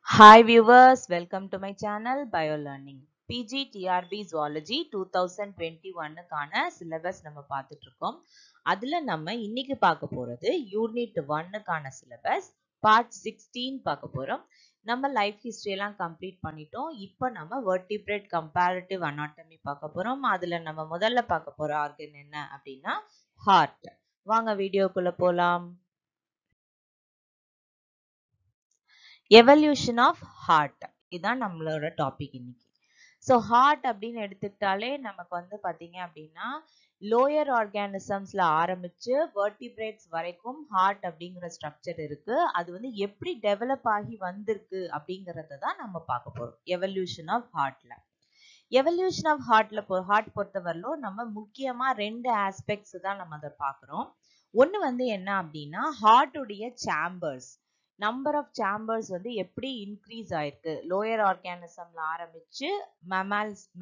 Hi viewers, welcome to my channel BioLearning. PGTRB Zoology 2021 கான syllabus நம்ம பார்த்துட்டு இருக்கோம். அதுல நம்ம இன்னைக்கு பார்க்க போறது Unit 1 கான syllabus Part 16 பார்க்க போறோம். நம்ம life history எல்லாம் complete பண்ணிட்டோம். இப்போ நம்ம vertebrate comparative anatomy பார்க்க போறோம். அதுல நம்ம முதல்ல பார்க்க போற organ என்ன அப்படின்னா heart. வாங்க வீடியோக்குள்ள போலாம். எவல்யூஷன் ஆஃப் ஹார்ட் இதுதான் நம்மளோட டாபிக் இன்னைக்கு. ஸோ ஹார்ட் அப்படின்னு எடுத்துக்கிட்டாலே நமக்கு வந்து பார்த்தீங்க அப்படின்னா லோயர் ஆர்கானிசம்ஸ்ல ஆரம்பிச்சு வெர்டிபிரேட்ஸ் வரைக்கும் ஹார்ட் அப்படிங்கிற ஸ்ட்ரக்சர் இருக்கு. அது வந்து எப்படி டெவலப் ஆகி வந்திருக்கு அப்படிங்கறத தான் நம்ம பார்க்க போறோம் எவல்யூஷன் ஆஃப் ஹார்ட்ல. எவல்யூஷன் ஆஃப் ஹார்ட் பொறுத்தவரையிலும் நம்ம முக்கியமா ரெண்டு ஆஸ்பெக்ட்ஸ் தான் நம்ம அதை பார்க்குறோம். ஒன்று வந்து என்ன அப்படின்னா ஹார்ட்டுடைய சேம்பர்ஸ், நம்பர் ஆஃப் சேம்பர்ஸ் வந்து எப்படி இன்க்ரீஸ் ஆயிருக்கு லோயர் ஆர்கானிசம்ல ஆரம்பிச்சு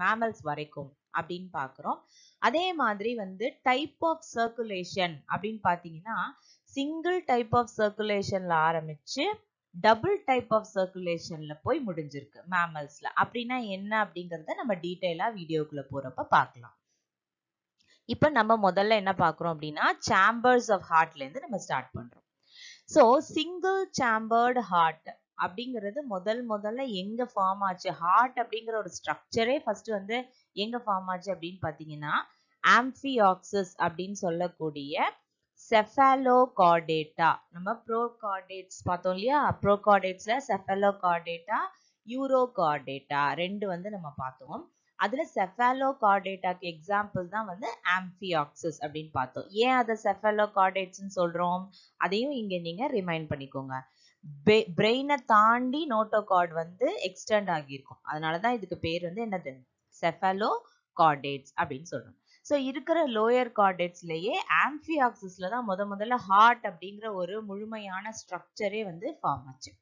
மேமல்ஸ் வரைக்கும் அப்படின்னு பார்க்குறோம். அதே மாதிரி வந்து டைப் ஆஃப் சர்க்குலேஷன் அப்படின்னு பார்த்தீங்கன்னா சிங்கிள் டைப் ஆஃப் சர்க்குலேஷன்ல ஆரம்பிச்சு டபுள் டைப் ஆஃப் சர்க்குலேஷன்ல போய் முடிஞ்சிருக்கு மேமல்ஸ்ல. அப்படின்னா என்ன அப்படிங்கறத நம்ம டீடைலா வீடியோக்குள்ள போறப்ப பார்க்கலாம். இப்ப நம்ம முதல்ல என்ன பார்க்கிறோம் அப்படின்னா சேம்பர்ஸ் ஆஃப் ஹார்ட்ல இருந்து நம்ம ஸ்டார்ட் பண்றோம். ஸோ சிங்கிள் சேம்பர்டு ஹார்ட் அப்படிங்கிறது முதல்ல எங்க ஃபார்ம் ஆச்சு, ஹார்ட் அப்படிங்கிற ஒரு ஸ்ட்ரக்சரே ஃபர்ஸ்ட் வந்து எங்க ஃபார்ம் ஆச்சு அப்படின்னு பாத்தீங்கன்னா ஆம்பியாக்சிஸ் அப்படின்னு சொல்லக்கூடிய செஃபாலோகார்டேட்டா. நம்ம ப்ரோகார்டேட்ஸ் பார்த்தோம் இல்லையா, ப்ரோகார்டேட்ஸ்ல செஃபாலோகார்டேட்டா யூரோகார்டேட்டா ரெண்டு வந்து நம்ம பார்த்தோம். அதுல செஃபாலோகார்டேட்டாக்கு எக்ஸாம்பிள் தான் வந்து ஆம்பியாக்சிஸ் அப்படின்னு பார்த்தோம். ஏன் அதை செஃபாலோகார்டேட்ஸ்னு சொல்றோம் அதையும் இங்க நீங்க ரிமைண்ட் பண்ணிக்கோங்க. பிரெயினை தாண்டி நோட்டோகார்ட் வந்து எக்ஸ்டெண்ட் ஆகியிருக்கும், அதனாலதான் இதுக்கு பேர் வந்து என்னது செஃபாலோகார்டேட்ஸ் அப்படின்னு சொல்றோம். ஸோ இருக்கிற லோயர் கார்டேட்ஸ்லயே ஆம்பியாக்சிஸ்ல தான் முதல்ல ஹார்ட் அப்படிங்கிற ஒரு முழுமையான ஸ்ட்ரக்சரே வந்து ஃபார்ம் ஆச்சு.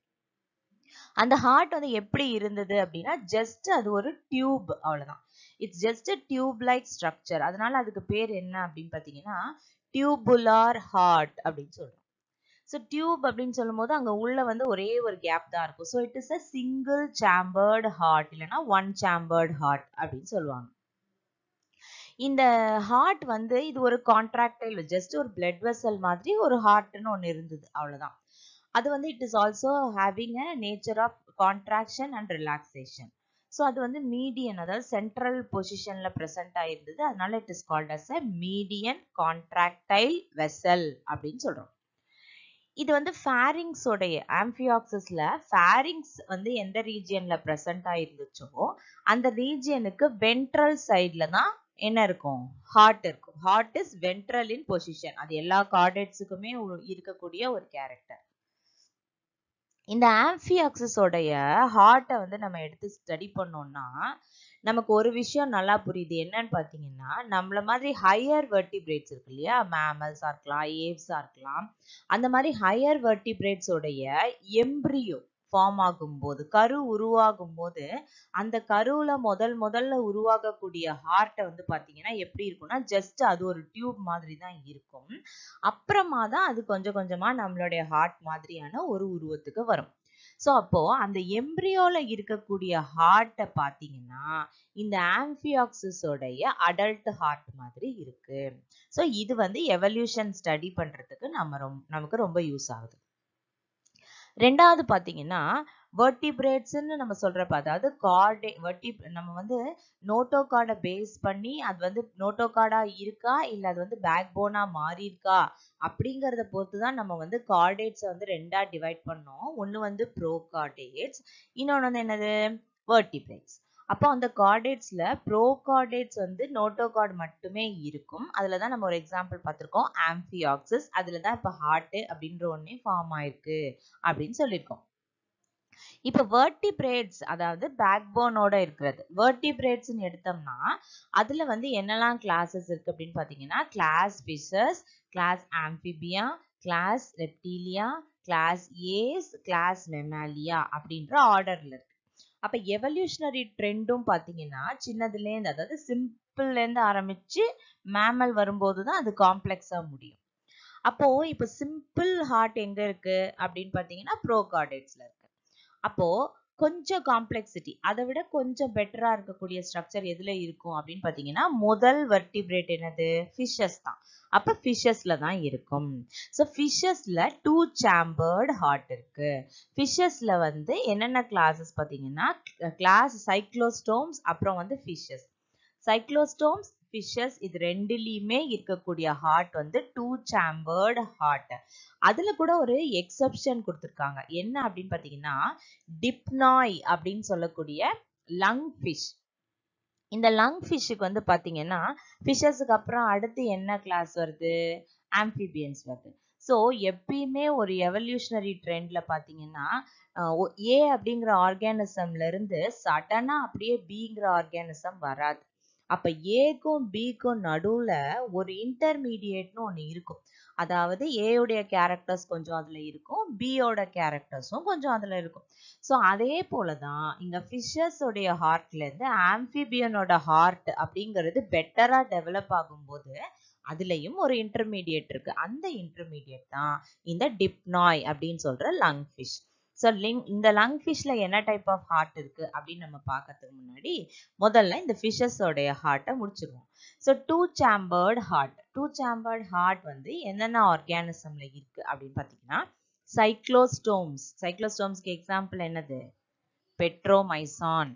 அந்த ஹார்ட் வந்து எப்படி இருந்தது அப்படின்னா ஜஸ்ட் அது ஒரு டியூப், அவ்வளவுதான். It's just tube like structure. அதனால அதுக்கு பேர் என்ன அப்படின்னு பாத்தீங்கன்னா டியூபுலார் ஹார்ட் அப்படின்னு சொல்றோம். ஸோ டியூப் அப்படின்னு சொல்லும் போது அங்க உள்ள வந்து ஒரே ஒரு கேப் தான் இருக்கும். So it is a single chambered heart, இல்லைன்னா ஒன் சேம்பர்டு ஹார்ட் அப்படின்னு சொல்லுவாங்க. இந்த ஹார்ட் வந்து இது ஒரு கான்ட்ராக்டைல், ஜஸ்ட் ஒரு பிளட் வெசல் மாதிரி ஒரு ஹார்ட்னு ஒன்று இருந்தது, அவ்வளவுதான். அது வந்து it is also having a nature of contraction and relaxation. So அது வந்து மீடியன், அதாவது சென்ட்ரல் பொசிஷன்ல பிரசன்ட் ஆயிருந்தது, அதனால it is called as a median contractile vessel அப்படின்னு சொல்றோம். இது வந்து ஃபேரிங்ஸ் உடைய ஆம்பியாக்சிஸ்ல ஃபேரிங்ஸ் வந்து எந்த ரீஜியன்ல பிரசன்ட் ஆயிருந்துச்சோ அந்த ரீஜியனுக்கு வென்ட்ரல் சைட்ல தான் என்ன இருக்கும், ஹார்ட் இருக்கும். Heart is ventral in position. அது எல்லா கார்டேட்ஸுக்குமே இருக்கக்கூடிய ஒரு கேரக்டர். இந்த ஆம்பியாக்சிஸோடைய ஹார்ட்டை வந்து நம்ம எடுத்து ஸ்டடி பண்ணோம்னா நமக்கு ஒரு விஷயம் நல்லா புரியுது. என்னன்னு பாத்தீங்கன்னா நம்மள மாதிரி ஹையர் வெர்டிபிரேட்ஸ் இருக்கு இல்லையா, மேமல்ஸா இருக்கலாம், ஏவ்ஸா இருக்கலாம், அந்த மாதிரி ஹையர் வெர்டிபிரேட்ஸோடைய எம்ப்ரியோ ஃபார்ம் ஆகும் போது, கரு உருவாகும் போது அந்த கருவுல முதல்ல உருவாகக்கூடிய ஹார்ட்டை வந்து பாத்தீங்கன்னா எப்படி இருக்கும்னா ஜஸ்ட் அது ஒரு டியூப் மாதிரி தான் இருக்கும். அப்புறமா தான் அது கொஞ்சம் கொஞ்சமா நம்மளுடைய ஹார்ட் மாதிரியான ஒரு உருவத்துக்கு வரும். ஸோ அப்போ அந்த எம்ப்ரியோல இருக்கக்கூடிய ஹார்ட்டை பார்த்தீங்கன்னா இந்த ஆம்பியாக்சிஸோடைய அடல்ட் ஹார்ட் மாதிரி இருக்கு. ஸோ இது வந்து எவல்யூஷன் ஸ்டடி பண்றதுக்கு நமக்கு ரொம்ப யூஸ் ஆகுது. ரெண்டாவது பாத்தீங்கன்னா வெர்டிபிரேட்ஸ்ன்னு நம்ம சொல்றப்ப, அதாவது நம்ம வந்து நோட்டோகார்டை பேஸ் பண்ணி அது வந்து நோட்டோகார்டா இருக்கா இல்ல அது வந்து பேக் போனா மாறி இருக்கா அப்படிங்கறத பொறுத்து தான் நம்ம வந்து கார்டேட்ஸை வந்து ரெண்டா டிவைட் பண்ணோம். ஒன்னு வந்து ப்ரோகார்டேட்ஸ், இன்னொன்னு வந்து என்னது வெர்டிபிரேட்ஸ். அப்போ அந்த கார்டேட்ஸ்ல ப்ரோகார்டேட்ஸ் வந்து நோட்டோகார்ட் மட்டுமே இருக்கும். அதுலதான் நம்ம ஒரு எக்ஸாம்பிள் பார்த்திருக்கோம் ஆம்பியாக்சிஸ். அதுலதான் இப்ப ஹார்ட் அப்படின்ற ஒன்னே ஃபார்ம் ஆயிருக்கு அப்படின்னு சொல்லியிருக்கோம். இப்ப வெர்டிபிரேட்ஸ், அதாவது பேக் போனோட இருக்கிறது வெர்டிபிரேட்ஸ் எடுத்தோம்னா அதுல வந்து என்னெல்லாம் கிளாஸஸ் இருக்கு அப்படின்னு பாத்தீங்கன்னா class fishes, class amphibia, class reptilia, class aves, class mammalia அப்படின்ற ஆர்டர்ல இருக்கு. அப்ப எவல்யூஷனரி ட்ரெண்டும் பாத்தீங்கன்னா சின்னதுல இருந்து, அதாவது சிம்பிள்ல இருந்து ஆரம்பிச்சு மேமல் வரும்போதுதான் அது காம்ப்ளெக்ஸா முடியும். அப்போ இப்ப சிம்பிள் ஹார்ட் எங்க இருக்கு அப்படின்னு பாத்தீங்கன்னா ப்ரோகார்டேட்ஸ்ல இருக்கு. அப்போ கொஞ்சம் காம்ப்ளெக்சிட்டி அதை விட கொஞ்சம் பெட்டரா இருக்கக்கூடிய ஸ்ட்ரக்சர் எதுல இருக்கும் அப்படின்னு பாத்தீங்கன்னா முதல் வெர்டிபிரேட் என்னது ஃபிஷஸ் தான். அப்ப ஃபிஷஸ்ல தான் இருக்கும். ஸோ ஃபிஷஸ்ல 2 சேம்பர்டு ஹார்ட் இருக்கு. ஃபிஷஸ்ல வந்து என்னென்ன கிளாஸஸ் பாத்தீங்கன்னா கிளாஸ் சைக்ளோஸ்டோம்ஸ் அப்புறம் வந்து ஃபிஷஸ். சைக்ளோஸ்டோம்ஸ் ஃபிஷஸ் இது ரெண்டுலயுமே இருக்கக்கூடிய ஹார்ட் வந்து 2 சேம்பர்டு ஹார்ட். அதுல கூட ஒரு எக்ஸெப்ஷன் கொடுத்திருக்காங்க. என்ன அப்படின்னு பாத்தீங்கன்னா டிப்னாய் அப்படின்னு சொல்லக்கூடிய லங் ஃபிஷ். இந்த லங் ஃபிஷ்ஷுக்கு வந்து பாத்தீங்கன்னா ஃபிஷஸுக்கு அப்புறம் அடுத்து என்ன கிளாஸ் வருது ஆம்பிபியன்ஸ் வருது. ஸோ எப்பயுமே ஒரு எவல்யூஷனரி ட்ரெண்ட்ல பாத்தீங்கன்னா ஏ அப்படிங்கிற ஆர்கானிசம்ல இருந்து சடனா அப்படியே பிங்கிற ஆர்கானிசம் வராது. அப்ப ஏக்கும் பிக்கும் நடுவுல ஒரு இன்டர்மீடியேட்னு ஒண்ணு இருக்கும். அதாவது ஏயோடைய கேரக்டர்ஸ் கொஞ்சம் அதுல இருக்கும், பியோட கேரக்டர்ஸும் கொஞ்சம் அதுல இருக்கும். ஸோ அதே போலதான் இங்க ஃபிஷஸ் உடைய ஹார்ட்ல இருந்து ஆம்பிபியனோட ஹார்ட் அப்படிங்கிறது பெட்டரா டெவலப் ஆகும்போது அதுலயும் ஒரு இன்டர்மீடியேட் இருக்கு. அந்த இன்டர்மீடியேட் தான் இந்த டிப்னாய் அப்படின்னு சொல்ற லங் ஃபிஷ். ஸோ இந்த லங் ஃபிஷ்ல என்ன டைப் ஆஃப் ஹார்ட் இருக்கு அப்படின்னு நம்ம பார்க்கறதுக்கு முன்னாடி முதல்ல இந்த ஃபிஷஸோடைய ஹார்ட்டை முடிச்சிருவோம். So 2 chambered heart. 2 chambered heart வந்து என்னென்ன ஆர்கானிசம்ல இருக்கு அப்படின்னு பார்த்தீங்கன்னா சைக்ளோஸ்டோம்ஸ். சைக்ளோஸ்டோம்ஸ்க்கு எக்ஸாம்பிள் என்னது பெட்ரோமைசான்.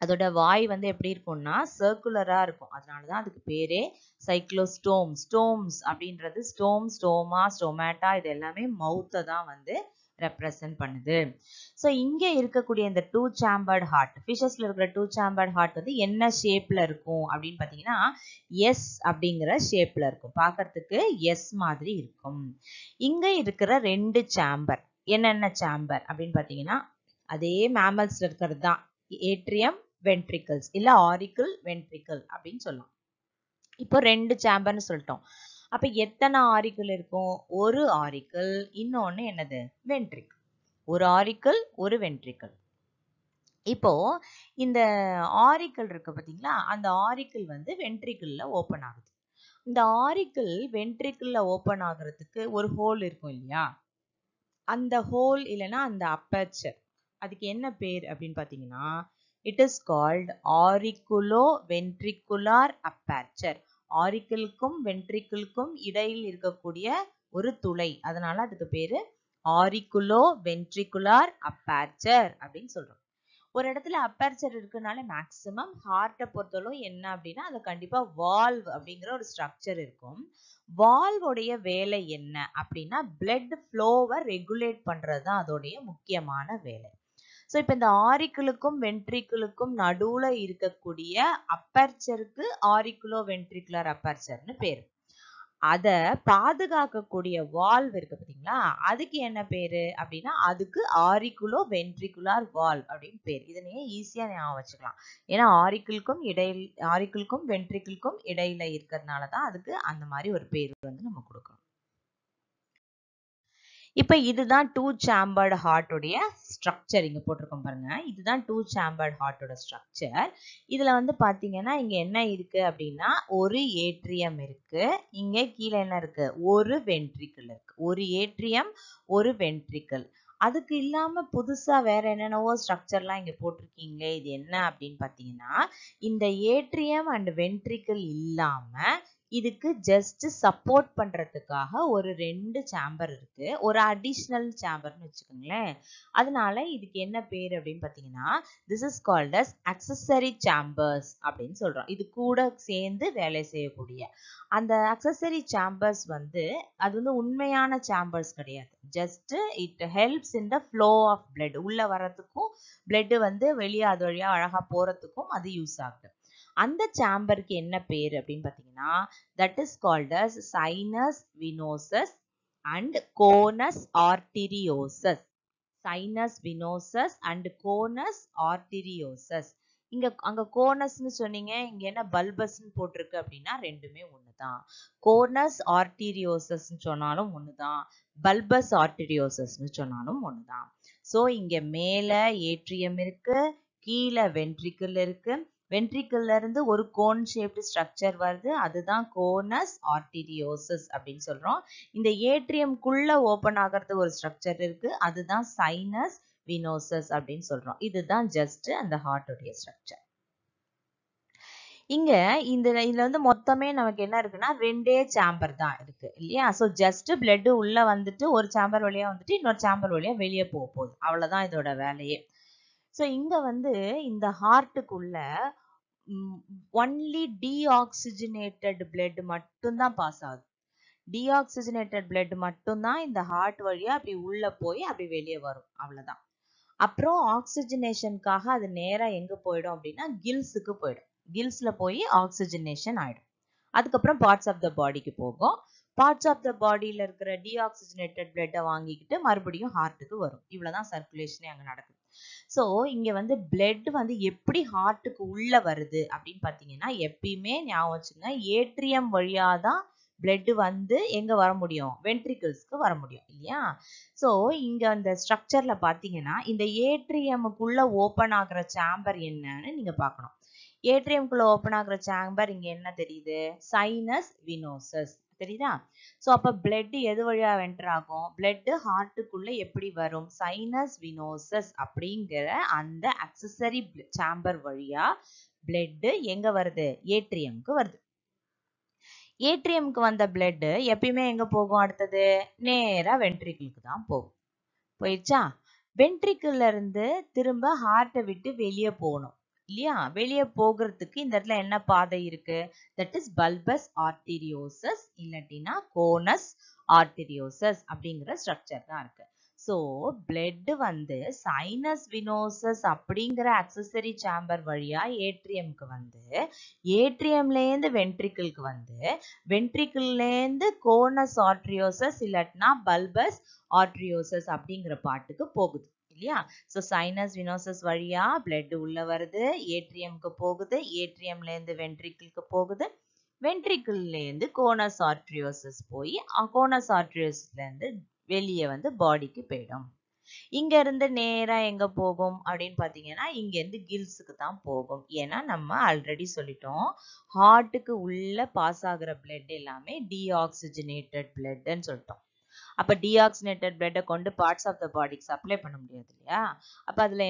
அதோட வாய் வந்து எப்படி இருக்கும்னா சர்க்குலரா இருக்கும். அதனாலதான் அதுக்கு பேரே சைக்ளோஸ்டோம். ஸ்டோம்ஸ் அப்படின்றது ஸ்டோம், ஸ்டோமா, ஸ்டோமேட்டா இது எல்லாமே மவுத்தை தான் வந்து ரெப்ரசன்ட் பண்ணுது. ஸோ இங்க இருக்கக்கூடிய இந்த 2 சேம்பர்டு ஹார்ட், ஃபிஷஸ்ல இருக்கிற 2 சேம்பர்டு ஹார்ட் வந்து என்ன ஷேப்ல இருக்கும் அப்படின்னு பாத்தீங்கன்னா எஸ் அப்படிங்கிற ஷேப்ல இருக்கும். பார்க்கறதுக்கு எஸ் மாதிரி இருக்கும். இங்க இருக்கிற 2 சேம்பர் என்னென்ன சேம்பர் அப்படின்னு பாத்தீங்கன்னா அதே மேமல்ஸ்ல இருக்கிறது தான் ஏட்ரியம் வென்ட்ரிக்கல்ஸ் இல்ல ஆரிக்கிள் வென்ட்ரிக்கல் அப்படின்னு சொல்லலாம். இப்போ 2 சேம்பர்னு சொல்லிட்டோம். அப்ப எத்தனை ஆரிக்கிள் இருக்கும்? ஒரு ஆரிக்கிள், இன்னொன்னு என்னது வென்ட்ரிக்கிள். ஒரு ஆரிக்கிள் ஒரு வென்ட்ரிக்கிள். இப்போ இந்த ஆரிக்கிள் இருக்கு பாத்தீங்களா, அந்த ஆரிக்கிள் வந்து வென்ட்ரிக்கிள்ல ஓபன் ஆகுது. இந்த ஆரிக்கிள் வென்ட்ரிக்கிள்ல ஓபன் ஆகுறதுக்கு ஒரு ஹோல் இருக்கும் இல்லையா, அந்த ஹோல் இல்லைன்னா அந்த அப்பேச்சர், அதுக்கு என்ன பேர் அப்படின்னு பாத்தீங்கன்னா it is called auriculo ventricular aperture. ஆரிக்கிளுக்கும் வென்ட்ரிக்கிளுக்கும் இடையில் இருக்கக்கூடிய ஒரு துளை, அதனால அதுக்கு பேரு ஆரிக்குலோ வென்ட்ரிகுலார் அப்பேச்சர் அப்படின்னு சொல்றோம். ஒரு இடத்துல அப்பேச்சர் இருக்குனால மேக்சிமம் ஹார்ட்டை பொறுத்தளவு என்ன அப்படின்னா அது கண்டிப்பா வால்வ் அப்படிங்கிற ஒரு ஸ்ட்ரக்சர் இருக்கும். வால்வோடைய வேலை என்ன அப்படின்னா பிளட் ஃப்ளோவை ரெகுலேட் பண்றதுதான் அதோடைய முக்கியமான வேலை. ஸோ இப்போ இந்த ஆரிக்கிளுக்கும் வென்ட்ரிக்கிளுக்கும் நடுவுல இருக்கக்கூடிய அப்பேச்சருக்கு ஆரிக்குலோ வென்ட்ரிகுலர் அப்பேச்சர்னு பேரு. அத பாதுகாக்கக்கூடிய வால்வ் இருக்கு பாத்தீங்களா, அதுக்கு என்ன பேரு அப்படின்னா அதுக்கு ஆரிக்குலோ வென்ட்ரிகுலார் வால்வ் அப்படின்னு பேரு. இதை நீங்க ஈஸியா ஞாபகம் வச்சுக்கலாம். ஏன்னா ஆரிக்கிளுக்கும் வென்ட்ரிக்கிளுக்கும் இடையில இருக்கிறதுனாலதான் அதுக்கு அந்த மாதிரி ஒரு பேர் வந்து நம்ம கொடுக்கறோம். இப்ப இதுதான் 2 சேம்பர்டு ஹார்ட் உடைய ஸ்ட்ரக்சர். இங்க போட்டிருக்கோம் பாருங்க, இதுதான் 2 சேம்பர்டு ஹார்ட்டோட ஸ்ட்ரக்சர். இதுல வந்து பாத்தீங்கன்னா இங்க என்ன இருக்கு அப்படின்னா ஒரு ஏட்ரியம் இருக்கு, இங்க கீழே என்ன இருக்கு ஒரு வென்ட்ரிக்கிள் இருக்கு. ஒரு ஏட்ரியம் ஒரு வென்ட்ரிக்கிள். அதுக்கு இல்லாம புதுசா வேற என்னென்னவோ ஸ்ட்ரக்சர்லாம் இங்க போட்டிருக்கீங்களே, இது என்ன அப்படின்னு பாத்தீங்கன்னா இந்த ஏட்ரியம் அண்ட் வென்ட்ரிக்கிள் இல்லாம இதுக்கு ஜஸ்ட் சப்போர்ட் பண்றதுக்காக ஒரு 2 சேம்பர் இருக்கு, ஒரு அடிஷனல் சேம்பர்னு வச்சுக்கோங்களேன். அதனால இதுக்கு என்ன பேர் அப்படின்னு பாத்தீங்கன்னா this is called as accessory chambers அப்படின்னு சொல்றோம். இது கூட சேர்ந்து வேலை செய்யக்கூடிய அந்த accessory chambers வந்து அது வந்து உண்மையான chambers கிடையாது. just it helps in the flow of blood. உள்ள வரதுக்கும் blood வந்து வெளியே அது வழியா அழகா போறதுக்கும் அது யூஸ் ஆகுது. அந்த சேம்பருக்கு என்ன பேர் அப்படின்னு பாத்தீங்கன்னா that is called as sinus venosus and conus arteriosus. sinus venosus and conus arteriosus. அங்க கோனஸ்னு சொன்னீங்க, இங்க என்ன பல்பஸ்னு போட்டிருக்கு அப்படின்னா ரெண்டுமே ஒண்ணுதான். கோனஸ் ஆர்டீரியோசஸ்னு சொன்னாலும் ஒண்ணுதான், பல்பஸ் ஆர்டீரியோசஸ்னு சொன்னாலும் ஒண்ணுதான். சோ இங்க மேல ஏட்ரியம் இருக்கு, கீழே வென்ட்ரிக்கிள் இருக்கு, வென்ட்ரிக்கிள்ல இருந்து ஒரு கோன் ஷேப்டு ஸ்ட்ரக்சர் வருது, அதுதான் கோனஸ் ஆர்டீரியோசஸ் அப்படின்னு சொல்றோம். இந்த ஏட்ரியம்குள்ள ஓபன் ஆகிறது ஒரு ஸ்ட்ரக்சர் இருக்கு, அதுதான் சைனஸ் வினோசஸ் அப்படின்னு சொல்றோம். இதுதான் ஜஸ்ட் அந்த ஹார்ட்டுடைய ஸ்ட்ரக்சர். இங்க இதுல வந்து மொத்தமே நமக்கு என்ன இருக்குன்னா 2 சேம்பர் தான் இருக்கு இல்லையா? ஸோ ஜஸ்ட் பிளட் உள்ள வந்துட்டு ஒரு சேம்பர் வழியா வந்துட்டு இன்னொரு சேம்பர் வழியா வெளியே போக போகுது, அவ்வளவுதான் இதோட வேலையே. ஸோ இங்க வந்து இந்த ஹார்ட்டுக்குள்ள ஒன்லி டீஆக்சிஜனேட்டட் பிளட் மட்டும்தான் பாஸ் ஆகுது. டீஆக்சிஜனேட்டட் பிளட் மட்டும்தான் இந்த ஹார்ட் வழியா அப்படி உள்ள போய் அப்படி வெளியே வரும், அவ்வளவுதான். அப்புறம் ஆக்சிஜனேஷனுக்காக அது நேரா எங்க போயிடும் அப்படின்னா கில்ஸுக்கு போயிடும். கில்ஸ்ல போய் ஆக்சிஜனேஷன் ஆயிடும். அதுக்கப்புறம் பார்ட்ஸ் ஆஃப் த பாடிக்கு போகும். பார்ட்ஸ் ஆஃப் த பாடியில இருக்கிற டீஆக்சிஜனேட்டட் பிளட்டை வாங்கிக்கிட்டு மறுபடியும் ஹார்ட்டுக்கு வரும். இவ்வளவுதான் சர்க்குலேஷனே அங்க நடக்குது. ஸோ இங்க வந்து பிளட் வந்து எப்படி ஹார்ட்டுக்கு உள்ள வருது அப்படின்னு பாத்தீங்கன்னா, எப்பயுமே ஞாபகம் வச்சுங்க, ஏட்ரியம் வழியா தான் பிளட் வந்து எங்க வர முடியும், வென்ட்ரிகிள்ஸ்க்கு வர முடியும் இல்லையா? ஸோ இங்க அந்த ஸ்ட்ரக்சர்ல பாத்தீங்கன்னா இந்த ஏட்ரியமுக்குள்ள ஓபன் ஆகுற சேம்பர் என்னன்னு நீங்க பார்க்கணும். ஏட்ரியம்குள்ள ஓபன் ஆகுற சேம்பர் இங்க என்ன தெரியுது, சைனஸ் வினோசஸ் தெரியுதா? ஸோ அப்ப பிளட் எது வழியா வென்டர் ஆகும், பிளட் ஹார்ட்டுக்குள்ள எப்படி வரும், சைனஸ் வினோசஸ் அப்படிங்கிற அந்த அக்சசரி சேம்பர் வழியா பிளட் எங்க வருது, ஏட்ரியம்க்கு வருது. ஏட்ரியம்க்கு வந்த பிளட் எப்பயுமே எங்க போகும், அடுத்தது நேரா வென்ட்ரிக்கிளுக்கு தான் போகும். போயிடுச்சா? வென்ட்ரிக்கிள்ல இருந்து திரும்ப ஹார்ட்டை விட்டு வெளியே போகணும் இல்லையா? வெளியே போகிறதுக்கு இந்த இடத்துல என்ன பாதை இருக்கு, தட் இஸ் பல்பஸ் ஆர்டீரியோசஸ் இல்லாட்டினா கோனஸ் ஆர்டீரியோசஸ் அப்படிங்கிற ஸ்ட்ரக்சர் தான் இருக்கு. ஸோ பிளட் வந்து சைனஸ் வினோசஸ் அப்படிங்கிற அக்சசரி சேம்பர் வழியா ஏட்ரியம்க்கு வந்து, ஏட்ரியம்லேருந்து வென்ட்ரிக்கிளுக்கு வந்து, வென்ட்ரிக்கிள்லேருந்து கோனஸ் ஆர்டீரியோசஸ் இல்லாட்டினா பல்பஸ் ஆர்டீரியோசஸ் அப்படிங்கிற பாட்டுக்கு போகுது இல்லையா? ஸோ சைனஸ் வினோசஸ் வழியா பிளட் உள்ள வருது, ஏட்ரியம்க்கு போகுது, ஏட்ரியம்ல இருந்து வென்ட்ரிக்கிளுக்கு போகுது, வென்ட்ரிக்கிள்ல இருந்து கோனஸ் ஆர்டீரியோசஸ் போய் கோனஸ் ஆர்டீரியோசஸ்ல இருந்து வெளியே வந்து பாடிக்கு போயிடும். இங்க இருந்து நேரா எங்க போகும் அப்படின்னு பாத்தீங்கன்னா, இங்க இருந்து கில்ஸுக்கு தான் போகும். ஏன்னா நம்ம ஆல்ரெடி சொல்லிட்டோம், ஹார்ட்டுக்கு உள்ள பாஸ் ஆகுற பிளட் எல்லாமே டீஆக்சிஜனேட்டட் பிளட்ன்னு சொல்லிட்டோம். அப்ப டீஆக்சிஜனேட்டட் பிளட்டை கொண்டு பார்ட்ஸ் ஆஃப் த பாடிக்கு சப்ளை பண்ண முடியாது இல்லையா? அப்ப அதுல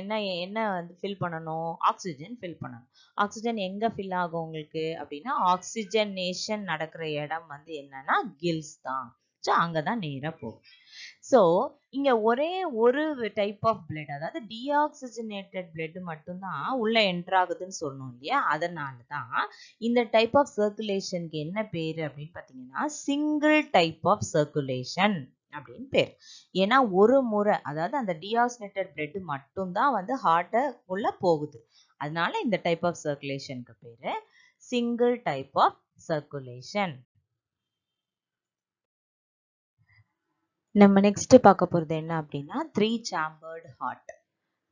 என்ன வந்து ஃபில் பண்ணணும், ஆக்சிஜன் ஃபில் பண்ணணும். ஆக்சிஜன் எங்க ஃபில் ஆகும் உங்களுக்கு அப்படின்னா, ஆக்சிஜனேஷன் நடக்கிற இடம் வந்து என்னன்னா கில்ஸ் தான். ஸோ அங்கதான் நேரா போகும். ஸோ இங்க ஒரே ஒரு டைப் ஆஃப் பிளட், அதாவது டீஆக்சிஜனேட்டட் பிளட் மட்டும்தான் உள்ள என்டர் ஆகுதுன்னு சொன்னோம் இல்லையா? அதனாலதான் இந்த டைப் ஆஃப் சர்க்குலேஷனுக்கு என்ன பேரு அப்படின்னு பாத்தீங்கன்னா, சிங்கிள் டைப் ஆஃப் சர்க்குலேஷன் அப்படின்னு பேர். ஏன்னா ஒரு முறை, அதாவது அந்த டீஆக்சிஜனேட்டட் பிளட் மட்டும்தான் வந்து ஹார்ட்ட உள்ள போகுது. அதனால இந்த டைப் ஆஃப் சர்க்குலேஷனுக்கு பேரு சிங்கிள் டைப் ஆஃப் சர்க்குலேஷன். நம்ம நெக்ஸ்ட் பார்க்க போறது என்ன அப்படின்னா, 3 சேம்பர்டு ஹார்ட்.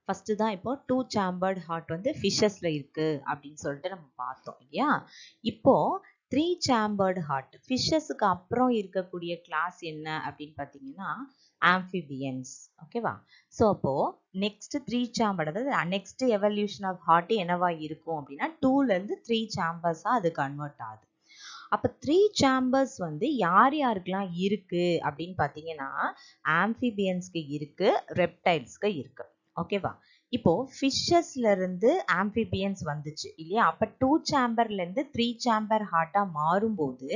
ஃபர்ஸ்ட் தான் இப்போ 2 சேம்பர்டு ஹார்ட் வந்து ஃபிஷஸ்ல இருக்கு அப்படின்னு சொல்லிட்டு நம்ம பார்த்தோம் இல்லையா? இப்போ 3 சேம்பர்டு ஹார்ட் ஃபிஷஸ்க்கு அப்புறம் இருக்கக்கூடிய கிளாஸ் என்ன அப்படின்னு பார்த்தீங்கன்னா, ஆம்பிபியன்ஸ். ஓகேவா? ஸோ அப்போ நெக்ஸ்ட் 3 சேம்பர்டு, அதாவது நெக்ஸ்ட் எவல்யூஷன் ஆஃப் ஹார்ட் என்னவா இருக்கும் அப்படின்னா, 2ல இருந்து 3 சேம்பர்ஸா அது கன்வெர்ட் ஆகுது. அப்ப 3 சேம்பர்ஸ் வந்து யார் யாருக்கெல்லாம் இருக்கு அப்படின்னு பாத்தீங்கன்னா, ஆம்பிபியன்ஸ்க்கு இருக்கு, ரெப்டைல்ஸ்க்கு இருக்கு. ஓகேவா? இப்போ ஃபிஷஸ்ல இருந்து ஆம்பிபியன்ஸ் வந்துச்சு இல்லையா? அப்ப 2 சேம்பர்ல இருந்து 3 சேம்பர் ஹார்ட்டா மாறும்போது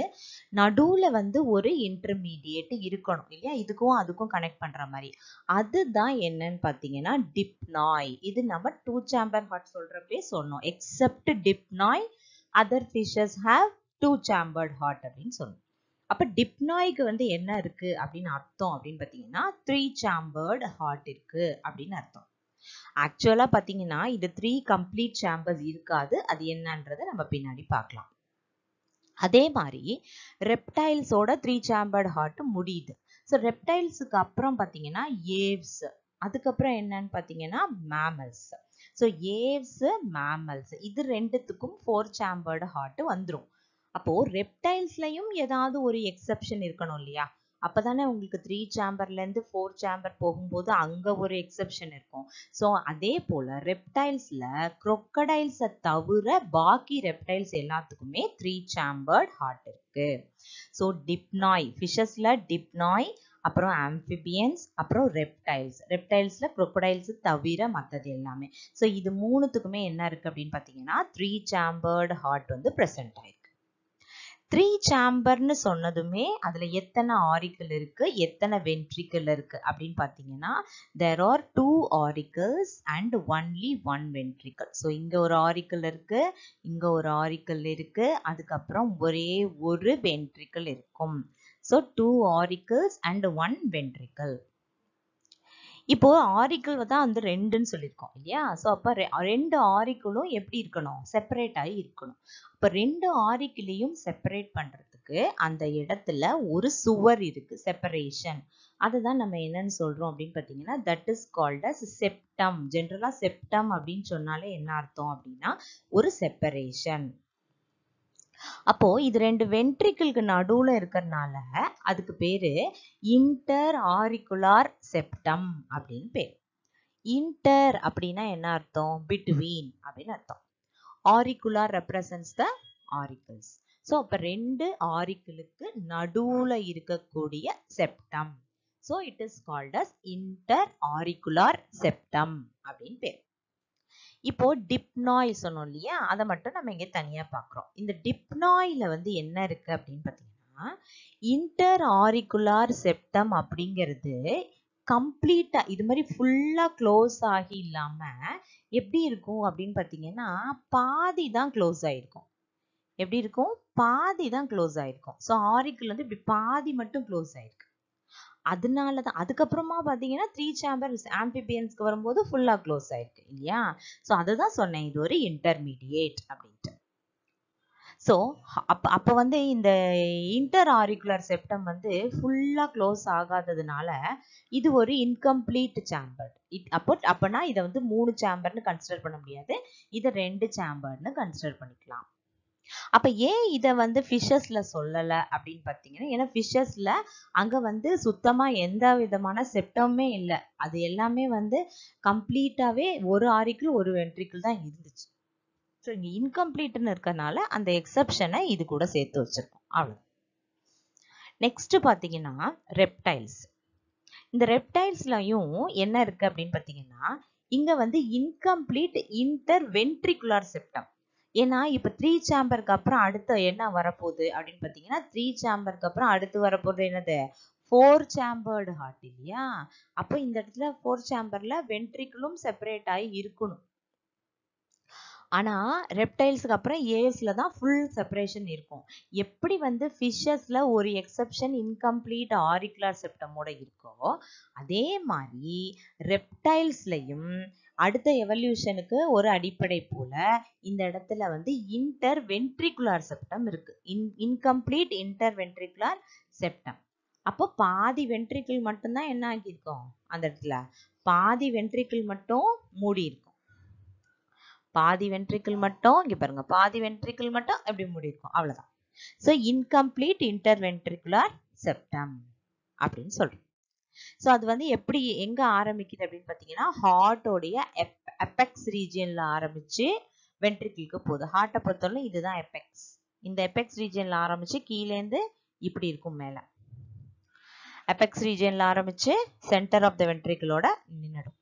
நடுவுல வந்து ஒரு இன்டர்மீடியேட் இருக்கணும் இல்லையா? இதுக்கும் அதுக்கும் கனெக்ட் பண்ற மாதிரி. அதுதான் என்னன்னு பாத்தீங்கன்னா டிப்னாய். இது நம்ம 2 சேம்பர் ஹார்ட் சொல்றப்பே சொன்னோம். Except Dipnoi, other fishes have 2 chambered heart அப்படின்னு சொன்னோம். அப்ப டிப்னாய்க்கு வந்து என்ன இருக்கு அப்படின்னு அர்த்தம் அப்படின்னு பாத்தீங்கன்னா, 3 சேம்பர்ட் ஹார்ட் இருக்கு அப்படின்னு அர்த்தம். ஆக்சுவலா பாத்தீங்கன்னா இது 3 கம்ப்ளீட் சேம்பர்ஸ் இருக்காது. அது என்னன்றதை நம்ம பின்னாடி பார்க்கலாம். அதே மாதிரி ரெப்டைல்ஸோட 3 சேம்பர்ட் ஹார்ட் முடியுது. ஸோ ரெப்டைல்ஸுக்கு அப்புறம் பாத்தீங்கன்னா ஏவ்ஸ், அதுக்கப்புறம் என்னன்னு பாத்தீங்கன்னா மேமல்ஸ். ஸோ ஏவ்ஸ், மேமல்ஸ் இது ரெண்டுத்துக்கும் 4 சேம்பர்ட் ஹார்ட் வந்துடும். அப்போ ரெப்டைல்ஸ்லயும் ஏதாவது ஒரு எக்ஸெப்ஷன் இருக்கணும் இல்லையா? அப்பதானே உங்களுக்கு 3 சேம்பர்ல இருந்து 4 சேம்பர் போகும்போது அங்க ஒரு எக்ஸெப்ஷன் இருக்கும். ஸோ அதே போல ரெப்டைல்ஸ்ல crocodiles தவிர பாக்கி ரெப்டைல்ஸ் எல்லாத்துக்குமே 3 சேம்பர்ட் ஹார்ட் இருக்கு. ஸோ டிப்னாய் ஃபிஷஸ்ல டிப்னாய், அப்புறம் ஆம்பிபியன்ஸ், அப்புறம் ரெப்டைல்ஸ்ல crocodiles தவிர மற்றது எல்லாமே. ஸோ இது மூணுத்துக்குமே என்ன இருக்கு அப்படின்னு பார்த்தீங்கன்னா 3 சேம்பர்டு ஹார்ட் வந்து ப்ரெசென்ட் ஆயிருக்கு. 3 சேம்பர்னு சொன்னதுமே அதுல எத்தனை ஆரிக்கிள் இருக்கு, எத்தனை வென்ட்ரிக்கிள் இருக்கு அப்படின்னு பார்த்தீங்கன்னா there are 2 auricles and only 1 ventricle. So இங்க ஒரு ஆரிக்கிள் இருக்கு, இங்க ஒரு ஆரிக்கிள் இருக்கு, அதுக்கப்புறம் ஒரே ஒரு வென்ட்ரிக்கிள் இருக்கும். So 2 auricles and 1 ventricle. இப்போ ஆரிக்கிள் தான் வந்து ரெண்டுன்னு சொல்லியிருக்கோம் இல்லையா? ஸோ அப்போ ரெண்டு ஆரிக்கிளும் எப்படி இருக்கணும், செப்பரேட் ஆகி இருக்கணும். இப்போ ரெண்டு ஆரிக்கிளையும் செப்பரேட் பண்றதுக்கு அந்த இடத்துல ஒரு சுவர் இருக்கு, செப்பரேஷன். அதுதான் நம்ம என்னன்னு சொல்றோம் அப்படின்னு பார்த்தீங்கன்னா that is called as septum. ஜென்ரலா செப்டம் அப்படின்னு சொன்னாலே என்ன அர்த்தம் அப்படின்னா ஒரு செப்பரேஷன். அப்போ இது ரெண்டு வென்ட்ரிக்கிளுக்கு நடுவுல இருக்கிறதுனால அதுக்கு பேரு இன்டர் ஆரிக்குலார் செப்டம் அப்படின்னு பேர். இன்டர் அப்படின்னா என்ன அர்த்தம், பிட்வீன் அப்படின்னு அர்த்தம். Auricular represents the auricles. So அப்ப ரெண்டு ஆரிக்கிளுக்கு நடுவுல இருக்கக்கூடிய septum. So it is called as inter auricular septum அப்படின்னு பேர். இப்போ டிப்னாய் சொன்னோம் இல்லையா, அதை மட்டும் நம்ம இங்க தனியா பாக்குறோம். இந்த டிப்னாயில வந்து என்ன இருக்கு அப்படின்னு பாத்தீங்கன்னா இன்டர் ஆரிக்குலார் செப்டம் அப்படிங்கிறது கம்ப்ளீட்டா இது மாதிரி ஃபுல்லா க்ளோஸ் ஆகி இல்லாம எப்படி இருக்கும் அப்படின்னு பாத்தீங்கன்னா பாதி தான் க்ளோஸ் ஆயிருக்கும். எப்படி இருக்கும், பாதி தான் க்ளோஸ் ஆயிருக்கும். ஸோ ஆரிக்கிள் வந்து இப்படி பாதி மட்டும் க்ளோஸ் ஆயிருக்கு. அதனாலதான் அதுக்கப்புறமா பாத்தீங்கன்னா 3 சேம்பர்ஸ் ஆம்பிபியன்ஸ்க்கு வரும்போது ஃபுல்லா க்ளோஸ் ஆயிருக்கு இல்லையா? ஸோ அதுதான் சொன்னேன் இது ஒரு இன்டர்மீடியேட் அப்படின்ட்டு. ஸோ அப்ப வந்து இந்த இன்டர் ஆரிக்குலர் செப்டம் வந்து ஃபுல்லா க்ளோஸ் ஆகாததுனால இது ஒரு இன்கம்ப்ளீட் சேம்பர். அப்பனா இதை வந்து 3 சேம்பர்னு கன்சிடர் பண்ண முடியாது, இதை 2 சேம்பர்னு கன்சிடர் பண்ணிக்கலாம். அப்ப ஏன் இத வந்து ஃபிஷஸ்ல சொல்லல அப்படின்னு பாத்தீங்கன்னா ஏன்னா ஃபிஷஸ்ல அங்க வந்து சுத்தமா எந்த விதமான செப்டமுமே இல்ல. அது எல்லாமே வந்து கம்ப்ளீட்டாவே ஒரு ஆரிக்கிள் ஒரு வென்ட்ரிக்கிள் தான் இருந்துச்சு. ஸோ இங்க இன்கம்ப்ளீட்னு இருக்கறனால அந்த எக்ஸெப்ஷனை இது கூட சேர்த்து வச்சிருக்கோம். அவ்வளவு. நெக்ஸ்ட் பாத்தீங்கன்னா ரெப்டைல்ஸ். இந்த ரெப்டைல்ஸ்லயும் என்ன இருக்கு அப்படின்னு பாத்தீங்கன்னா இங்க வந்து இன்கம்ப்ளீட் இன்டர் வென்ட்ரிகுலர் செப்டம். ஏன்னா இப்ப 3 சேம்பருக்கு அப்புறம் அடுத்து என்ன வரப்போகுது அப்படின்னு பாத்தீங்கன்னா 3 சேம்பருக்கு அப்புறம் அடுத்து வரப்போறது என்னது, 4 சேம்பர்டு ஹார்ட் இல்லையா? அப்போ இந்த இடத்துல 4 சேம்பர்ல வென்ட்ரிக்கிளும் செப்பரேட் ஆகி இருக்கணும். ஆனா ரெப்டைல்ஸ்க்கு அப்புறம் ஏவ்ஸ்ல தான் ஃபுல் செப்பரேஷன் இருக்கும். எப்படி வந்து ஃபிஷஸ்ல ஒரு எக்ஸெப்ஷன் இன்கம்ப்ளீட் ஆரிக்குலர் செப்டமோட இருக்கோ அதே மாதிரி ரெப்டைல்ஸ்லயும் அடுத்த எவல்யூஷனுக்கு ஒரு அடிப்படை போல இந்த இடத்துல வந்து இன்டர் வென்ட்ரிகுலர் செப்டம் இருக்கு. Incomplete inter ventricular septum. அப்போ பாதி வென்ட்ரிக்கிள் மட்டும்தான் என்ன ஆகியிருக்கும், அந்த இடத்துல பாதி வென்ட்ரிக்கிள் மட்டும் மூடி இருக்கும். பாதி வென்ட்ரிக்கிள் மட்டும் இங்க பாருங்க, பாதி வென்ட்ரிக்கிள் மட்டும் எப்படி மூடி இருக்கும், அவ்வளவுதான். ஸோ இன்கம்ப்ளீட் இன்டர்வென்ட்ரிகுலர் செப்டம் அப்படின்னு சொல்றோம். ஸோ அது வந்து எப்படி எங்க ஆரம்பிக்குது அப்படின்னு பாத்தீங்கன்னா ஹார்ட்டோடைய எபெக்ஸ் ரீஜியன்ல ஆரம்பிச்சு வென்ட்ரிக்கிளுக்கு போகுது. ஹார்ட்டை பொறுத்தவரை இதுதான் எபெக்ஸ். இந்த எபெக்ஸ் ரீஜியன்ல ஆரம்பிச்சு கீழேந்து இப்படி இருக்கும் மேல. எபெக்ஸ் ரீஜியன்ல ஆரம்பிச்சு சென்டர் ஆஃப் த வென்ட்ரிக்கிளோட நின்னுடும்.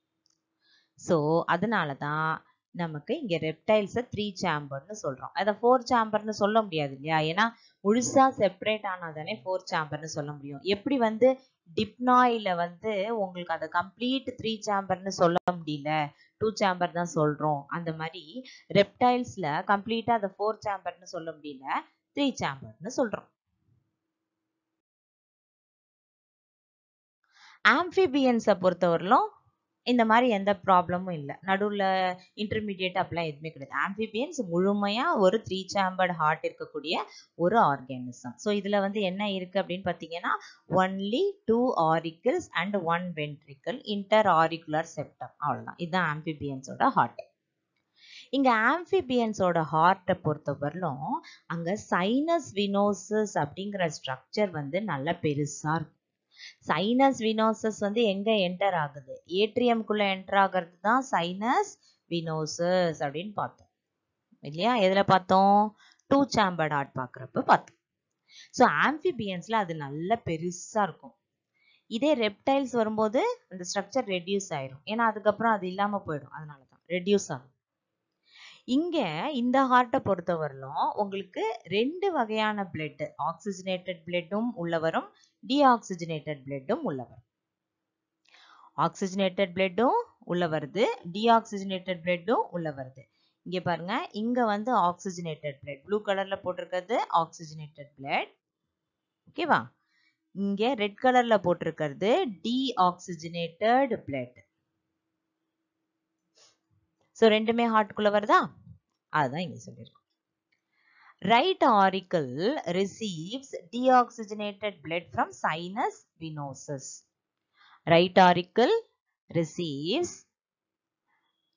ஸோ அதனாலதான் நமக்கு இங்க ரெப்டைல்ஸை 3 சேம்பர்னு சொல்றோம். அதை 4 சேம்பர்னு சொல்ல முடியாது இல்லையா? ஏன்னா முழுசா செப்பரேட் ஆனாதானே 4 சேம்பர்னு சொல்ல முடியும். எப்படி வந்து டிப்னாயில வந்து உங்களுக்கு அதை கம்ப்ளீட் 3 சேம்பர்னு சொல்ல முடியல, 2 சேம்பர் தான் சொல்றோம். அந்த மாதிரி ரெப்டைல்ஸ்ல கம்ப்ளீட்டா அதை 4 சேம்பர்னு சொல்ல முடியல, 3 சேம்பர்னு சொல்றோம். ஆம்பிபியன்ஸை பொறுத்தவரையிலும் இந்த மாதிரி எந்த ப்ராப்ளமும் இல்லை. நடுவில் இன்டர்மீடியேட் அப்படிலாம் எதுவுமே கிடையாது. ஆம்பிபியன்ஸ் முழுமையா ஒரு 3 சேம்பர்டு ஹார்ட் இருக்கக்கூடிய ஒரு ஆர்கானிசம். ஸோ இதுல வந்து என்ன இருக்கு அப்படின்னு பார்த்தீங்கன்னா only 2 auricles and 1 ventricle, inter auricular septum, அவ்வளவுதான். இதுதான் ஆம்பிபியன்ஸோட ஹார்ட். இங்க ஆம்பிபியன்ஸோட ஹார்ட்டை பொறுத்தவரையிலும் அங்க சைனஸ் வினோசஸ் அப்படிங்கிற ஸ்ட்ரக்சர் வந்து நல்ல பெருசா இருக்கும். சைனஸ் வினோசஸ் வந்து எங்க என்டர் ஆகுது? ஏட்ரியம்குள்ள என்டர் ஆகிறது தான் சைனஸ் வினோசஸ் அப்படின்னு பார்த்தோம் இல்லையா? எதுல பார்த்தோம்? 2 சேம்பர்ட் ஹார்ட் பார்க்குறப்ப பார்த்தோம். ஸோ ஆம்பிபியன்ஸ்ல அது நல்ல பெருசா இருக்கும். இதே ரெப்டைல்ஸ் வரும்போது அந்த ஸ்ட்ரக்சர் ரெடியூஸ் ஆயிரும். ஏன்னா அதுக்கப்புறம் அது இல்லாம போயிடும். அதனால தான் ரெடியூஸ் ஆகும். இங்க இந்த ஹார்ட்டை பொறுத்தவரையிலும் உங்களுக்கு 2 வகையான பிளட், ஆக்சிஜனேட்டட் பிளட்டும் உள்ள வரும், டீஆக்சிஜனேட்டட் பிளட்டும் உள்ள வரும். ஆக்சிஜனேட்டட் பிளட்டும் உள்ள வருது, டீஆக்சிஜனேட்டட் பிளட்டும் உள்ள வருது. இங்க பாருங்க, இங்க வந்து ஆக்சிஜனேட்டட் பிளட் ப்ளூ கலர்ல போட்டிருக்கிறது ஆக்சிஜனேட்டட் பிளட். ஓகேவா? இங்க ரெட் கலர்ல போட்டிருக்கிறது டீஆக்சிஜனேட்டட் பிளட். சோ ரெண்டுமே ஹார்ட்குள்ள வருதா? அதுதான் இங்க சொல்லிருக்கோம். Right auricle receives deoxygenated blood from sinus venosus. Right auricle receives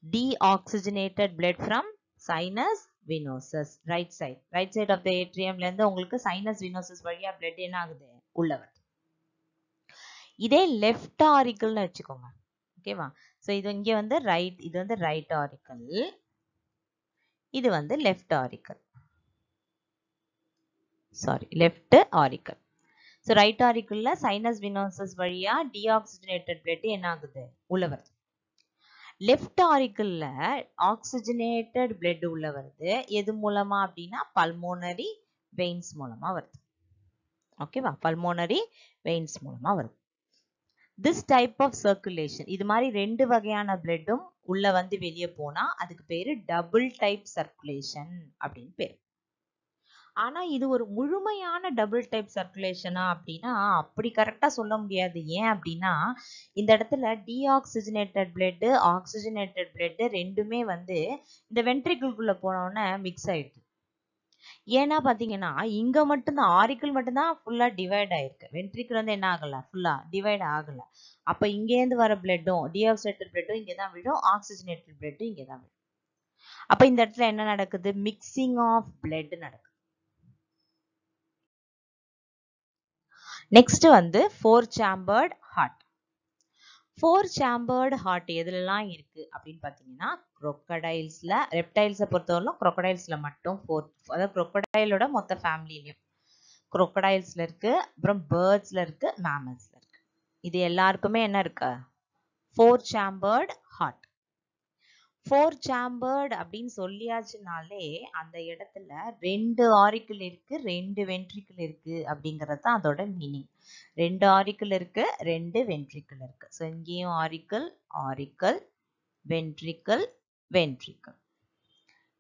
deoxygenated blood from sinus venosus. Right side of the atrium ல இருந்து உங்களுக்கு sinus venosus வழியா blood என்ன ஆகுது? உள்ள வருது. இதே left auricle னு வெச்சுக்கோங்க. ஓகேவா? சோ இது இங்க வந்து ரைட், இது வந்து ரைட் auricle. இது வந்து left auricle. left auricle. So right auricle ல sinus venosus வழியா deoxygenated blood என்ன ஆகுது? உள்ள வருது. left auricle ல oxygenated blood உள்ள வருது. எது மூலமா அப்படின்னா pulmonary veins மூலமா வருது. ஓகேவா? pulmonary veins மூலமா வருது. This type of circulation, இது மாதிரி 2 வகையான பிளட்டும் உள்ள வந்து வெளியே போனா அதுக்கு பேரு டபுள் டைப் சர்க்குலேஷன் அப்படின்னு பேரு. ஆனா இது ஒரு முழுமையான டபுள் டைப் சர்க்குலேஷனா அப்படின்னா அப்படி கரெக்டா சொல்ல முடியாது. ஏன் அப்படின்னா இந்த இடத்துல டீஆக்சிஜனேட்டட் பிளட், ஆக்சிஜனேட்டட் பிளட் ரெண்டுமே வந்து இந்த வென்ட்ரிக்கிள்குள்ள போனோடனே மிக்ஸ் ஆயிடுது. ஏன்னா பாத்தீங்கன்னா இங்க மட்டும்தான் ஆரிக்கிள் மட்டும்தான் ஃபுல்லா டிவைட் ஆயிருக்கு. வென்ட்ரிக்கிள் வந்து என்ன ஆகல? ஃபுல்லா டிவைட் ஆகல. அப்ப இங்கேருந்து வர பிளட்டும் டீஆக்சிஜனேட்டட் பிளட்டும் இங்கே தான் விடும், ஆக்சிஜனேட்டட் பிளட்டும் இங்கே தான் விடும். அப்ப இந்த இடத்துல என்ன நடக்குது? மிக்சிங் ஆஃப் பிளட் நடக்குது. நெக்ஸ்ட் வந்து 4 சேம்பர்ட் ஹார்ட். 4 சேம்பர்ட் ஹார்ட் எதுலலாம் இருக்கு அப்படின்னு பாத்தீங்கன்னா crocodiles-ல, reptiles-அ பொறுத்தவரையிலும் crocodiles-ல மட்டும் 4, அதாவது crocodile-ஓட மொத்த ஃபேமிலிலையும் crocodiles-ல இருக்கு, அப்புறம் birds-ல இருக்கு, mammals-ல இருக்கு. இது எல்லாருக்குமே என்ன இருக்கு? 4 சேம்பர்ட் ஹார்ட். 4 சேம்பர்ட் அப்படின்னு சொல்லியாச்சுனாலே அந்த இடத்துல 2 ஆரிக்கிள் இருக்கு, 2 வென்ட்ரிக்கிள் இருக்கு அப்படிங்கிறது தான் அதோட மீனிங். 2 ஆரிக்கிள் இருக்கு, 2 வென்ட்ரிக்கிள் இருக்கு. ஸோ இங்கேயும் ஆரிக்கிள், ஆரிக்கிள், வென்ட்ரிக்கிள், வென்ட்ரிக்கிள்.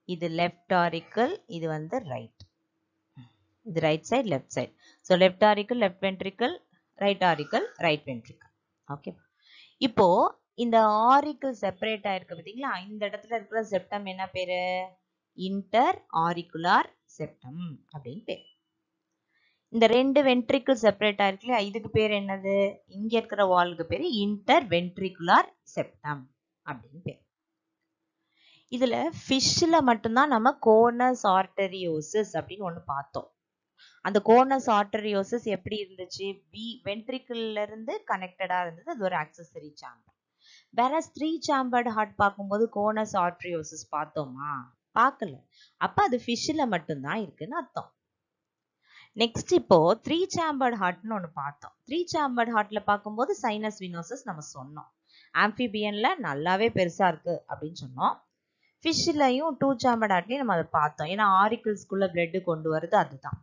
இது லெஃப்ட் ஆரிக்கிள், இது வந்து ரைட். இது right side, left side. So left auricle, left ventricle, right auricle, right ventricle. Okay. இப்போ இந்த ஆரிக்கிள் செப்பரேட் ஆயிருக்கு பாத்தீங்களா? இந்த இடத்துல இருக்கிற செப்டம் என்ன பேரு? இன்டர் ஆரிக்குலார் செப்டம் அப்படின்னு பேரு. இந்த 2 வென்ட்ரிக்கிள் செப்பரேட் ஆயிருக்கு இல்லையா? இதுக்கு பேர் என்னது? இங்க இருக்கிற வால்க்கு பேரு இன்டர் வென்ட்ரிகுலார் செப்டம் அப்படின்னு பேரு. இதுல ஃபிஷ்ல மட்டும்தான் நம்ம கோனஸ் ஆர்டரியோசிஸ் அப்படின்னு ஒண்ணு பார்த்தோம். அந்த கோனஸ் ஆர்டரியோசிஸ் எப்படி இருந்துச்சு? வென்ட்ரிக்கிள்ல இருந்து கனெக்டடா இருந்தது. அது ஒரு ஆக்சசரி சாம்பர். வேற 3 சேம்பர்ட் ஹார்ட் பார்க்கும்போது கோனஸ் ஆர்டரியோசிஸ் பார்த்தோமா? பார்க்கல. அப்ப அது ஃபிஷ்ல மட்டும்தான் இருக்குன்னு அர்த்தம். நெக்ஸ்ட் இப்போ 3 சேம்பர்ட் ஹார்ட்னு ஒன்று பார்த்தோம். 3 சேம்பர்ட் ஹார்ட்ல பார்க்கும்போது சைனஸ் வினோசஸ் நம்ம சொன்னோம். ஆம்பிபியன்ல நல்லாவே பெருசா இருக்கு அப்படின்னு சொன்னோம். ஃபிஷ்லையும் 2 சேம்பர்ட் ஹார்ட்லயும் நம்ம அதை பார்த்தோம். ஏன்னா ஆரிக்கிள்ஸ்குள்ள பிளட் கொண்டு வருது அதுதான்.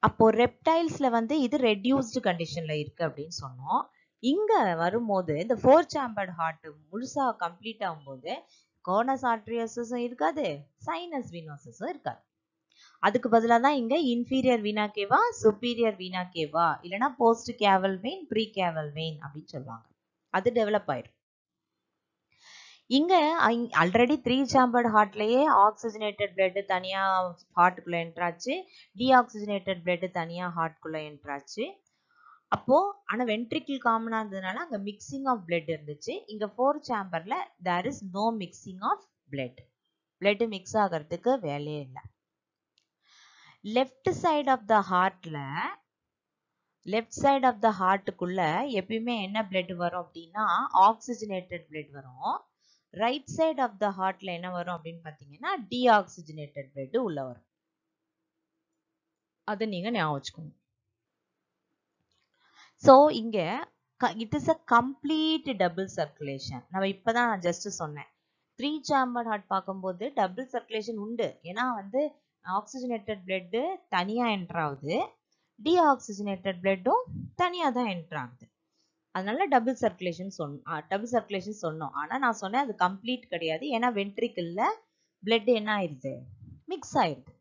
அப்போ ரெப்டைல்ஸ்ல வந்து இது ரெடியூஸ்டு கண்டிஷன்ல இருக்கு அப்படின்னு சொன்னோம். இங்க வரும்போது இந்த 4 சேம்பர்ட் ஹார்ட் முழுசா கம்ப்ளீட் ஆகும்போது கோனஸ் ஆர்டரியோசிஸும் இருக்காது, சைனஸ் வினோசஸும் இருக்காது. அதுக்கு பதிலா தான் இங்க இன்ஃபீரியர் வீனா கேவா, சுப்பீரியர் வீனா கேவா, இல்லைன்னா போஸ்ட் கேவல் வெயின், ப்ரீ கேவல் வெயின் அப்படின்னு சொல்லுவாங்க. அது டெவலப் ஆயிடும். இங்க ஆல்ரெடி 3 சேம்பர்ட் ஹார்ட்லயே ஆக்சிஜனேட்டட் பிளட் தனியா ஹார்ட்டுக்குள்ள என்ட்ராச்சு, டீஆக்சிஜனேட்டட் பிளட் தனியா ஹார்ட்டுக்குள்ள என்ட்ராச்சு. அப்போ ஆனா வென்ட்ரிக்கிள் காமனா இருந்ததுனால அங்க மிக்சிங் ஆஃப் பிளட் இருந்துச்சு. இங்க 4 சேம்பர்ல there is no mixing of blood. Blood mix ஆகிறதுக்கு வேலையே இல்லை. லெஃப்ட் சைட் ஆஃப் த ஹார்ட்ல லெஃப்ட் சைடு ஆஃப் த ஹார்ட்டுக்குள்ள எப்பயுமே என்ன பிளட் வரும் அப்படின்னா ஆக்சிஜனேட்டட் பிளட் வரும். ரைட் சைடு ஆஃப் த ஹார்ட்ல என்ன வரும் அப்படின்னு பார்த்தீங்கன்னா டீஆக்சிஜனேட்டட் பிளட் உள்ள வரும். அதை நீங்க ஞாபகம் வச்சுக்கோங்க. ஸோ இங்க it is a complete double circulation. நம்ம இப்பதான் நான் ஜஸ்ட் சொன்னேன். 3 சேம்பர் ஹார்ட் பார்க்கும்போது டபுள் சர்க்குலேஷன் உண்டு. ஏன்னா வந்து ஆக்சிஜனேட்டட் பிளட் தனியா என்டர் ஆகுது, டீஆக்சிஜனேட்டட் பிளட்டும் தனியா தான் என்டர் ஆகுது. அதனால டபுள் சர்க்குலேஷன் சொன்னோம். ஆனா நான் சொன்னேன் அது கம்ப்ளீட் கிடையாது. ஏன்னா வென்ட்ரிக்கிள்ல பிளட் என்ன ஆயிருது, மிக்ஸ் ஆயிருது.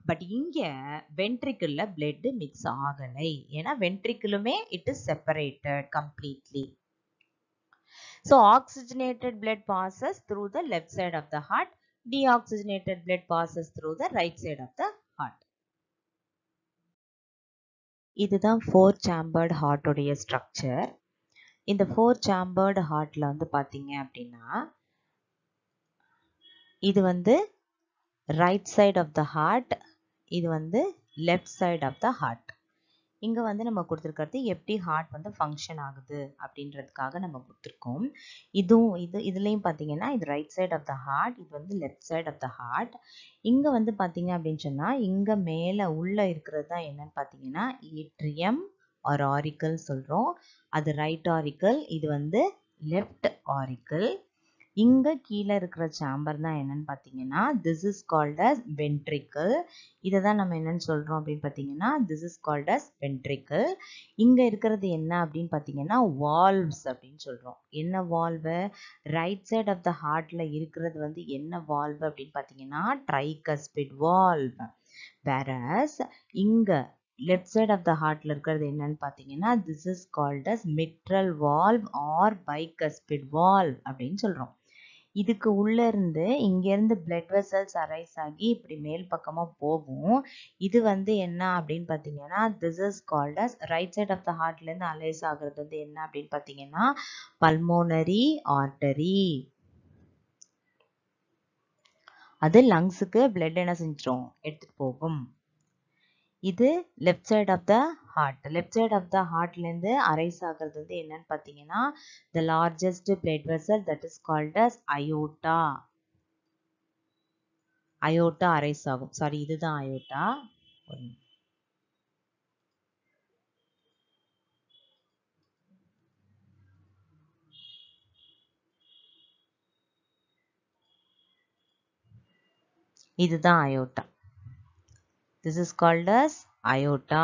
பட் இங்க வென்ட்ரிக்கிள்ல பிளட் மிக்ஸ் ஆகலை. ஏன்னா வென்ட்ரிக்கிளுமே it is separated completely. So oxygenated blood passes through the left side of the heart. Deoxygenated blood passes through the right side of the heart. இதுதான் 4 chambered heart உடைய structure. இந்த 4 chambered heartல வந்து பாத்தீங்க அப்படின்னா இது வந்து right side of the heart, இது வந்து left side of the heart. இங்க வந்து நம்ம கொடுத்திருக்கிறது எப்படி ஹார்ட் வந்து ஃபங்க்ஷன் ஆகுது அப்படின்றதுக்காக நம்ம கொடுத்துருக்கோம். இதுலயும் பாத்தீங்கன்னா இது right side of the heart, இது வந்து left side of the heart. இங்க வந்து பாத்தீங்க அப்படின்னு சொன்னா இங்க மேல உள்ள இருக்கிறது தான் என்னன்னு பாத்தீங்கன்னா ஏட்ரியம் ஆர் ஆரிக்கல் சொல்றோம். அது ரைட் ஆரிக்கல், இது வந்து லெஃப்ட் ஆரிக்கல். இங்க கீழே இருக்கிற சாம்பர் தான் என்னன்னு பாத்தீங்கன்னா this is called as ventricle. இதை தான் நம்ம என்னன்னு சொல்றோம் அப்படின்னு பாத்தீங்கன்னா this is called as ventricle. இங்க இருக்கிறது என்ன அப்படின்னு பாத்தீங்கன்னா வால்வ்ஸ் அப்படின்னு சொல்றோம். என்ன valve? Right side of the ஹார்ட்ல இருக்கிறது வந்து என்ன வால்வு அப்படின்னு பாத்தீங்கன்னா ட்ரைகஸ்பிட் வால்வ். வேரஸ் இங்க லெஃப்ட் சைட் ஆஃப் த ஹார்ட்ல இருக்கிறது என்னன்னு பாத்தீங்கன்னா this is called as mitral valve or bicuspid valve அப்படின்னு சொல்றோம். இதுக்கு உள்ள இருந்து இங்க இருந்து பிளட் வெசல்ஸ் அரைஸ் ஆகி இப்படி மேல் பக்கமா போகும். இது வந்து என்ன அப்படின்னு பாத்தீங்கன்னா this is called as right side of the ஹார்ட்ல இருந்து அரைஸ் ஆகுறது வந்து என்ன அப்படின்னு பாத்தீங்கன்னா பல்மோனரி ஆர்டரி. அது லங்ஸுக்கு பிளட் என்ன செஞ்சிரும், எடுத்துட்டு போகும். இது left side of the heart. Left side of the ஹார்ட்ல இருந்து அரைஸ் ஆகிறது வந்து என்னன்னு பாத்தீங்கன்னா the largest blood vessel that is called as aorta. Aorta arise ஆகும். சாரி, இதுதான் அயோட்டா. இதுதான் aorta. This is called as aorta.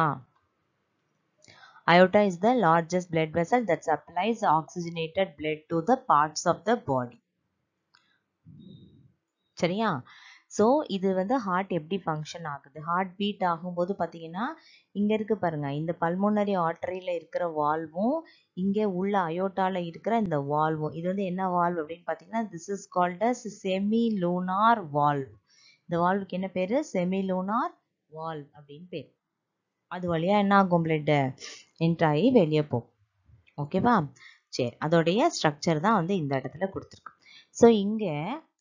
Aorta is the largest blood vessel that supplies oxygenated blood to the parts of the body. சரியா? So இது வந்து heart எப்படி function ஆகுது, heart beat ஆகும்போது பார்த்தீங்கன்னா இங்கே இருக்கு பாருங்க, இந்த பல்மோனரி ஆர்டரியில் இருக்கிற வால்வும் இங்கே உள்ள அயோட்டால இருக்கிற இந்த வால்வும், இது வந்து என்ன வால்வ் அப்படின்னு பார்த்தீங்கன்னா this is called as semi lunar valve. இந்த வால்வுக்கு என்ன பேரு? செமி லூனார் வால்வ் அப்படின்னு பேர். அது வழியா என்ன ஆகும், பிளட் என்ட்ரு ஆகி வெளியே போகும். ஓகேவா? சரி, அதோடைய ஸ்ட்ரக்சர் தான் வந்து இந்த இடத்துல கொடுத்துருக்கு. ஸோ இங்கே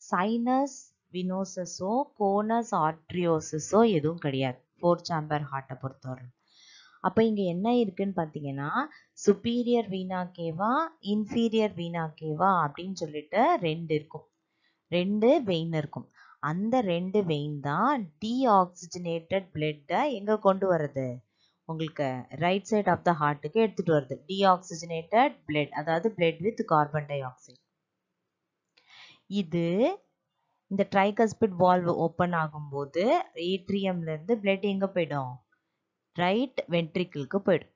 சைனஸ் வினோசஸோ கோனஸ் ஆர்ட்ரியோசஸோ எதுவும் கிடையாது 4 சேம்பர் ஹார்ட்டை பொறுத்தவரை. அப்போ இங்கே என்ன இருக்குன்னு பார்த்தீங்கன்னா சுப்பீரியர் வீனா கேவா, இன்ஃபீரியர் வீனா கேவா அப்படின்னு சொல்லிட்டு 2 இருக்கும், 2 வெயின் இருக்கும். அந்த 2 வெயின் தான் டீஆக்சிஜனேட்டட் பிளட்டை எங்கே கொண்டு வருது, உங்களுக்கு ரைட் சைட் ஆஃப் த ஹார்ட்டுக்கு எடுத்துட்டு வருது. டீஆக்சிஜனேட்டட் பிளட், அதாவது blood with carbon di oxide. இது இந்த ட்ரைகஸ்பிட் வால்வ் ஓப்பன் ஆகும்போது ஏட்ரியம்ல இருந்து பிளட் எங்க போயிடும், ரைட் வென்ட்ரிக்கிளுக்கு போயிடும்.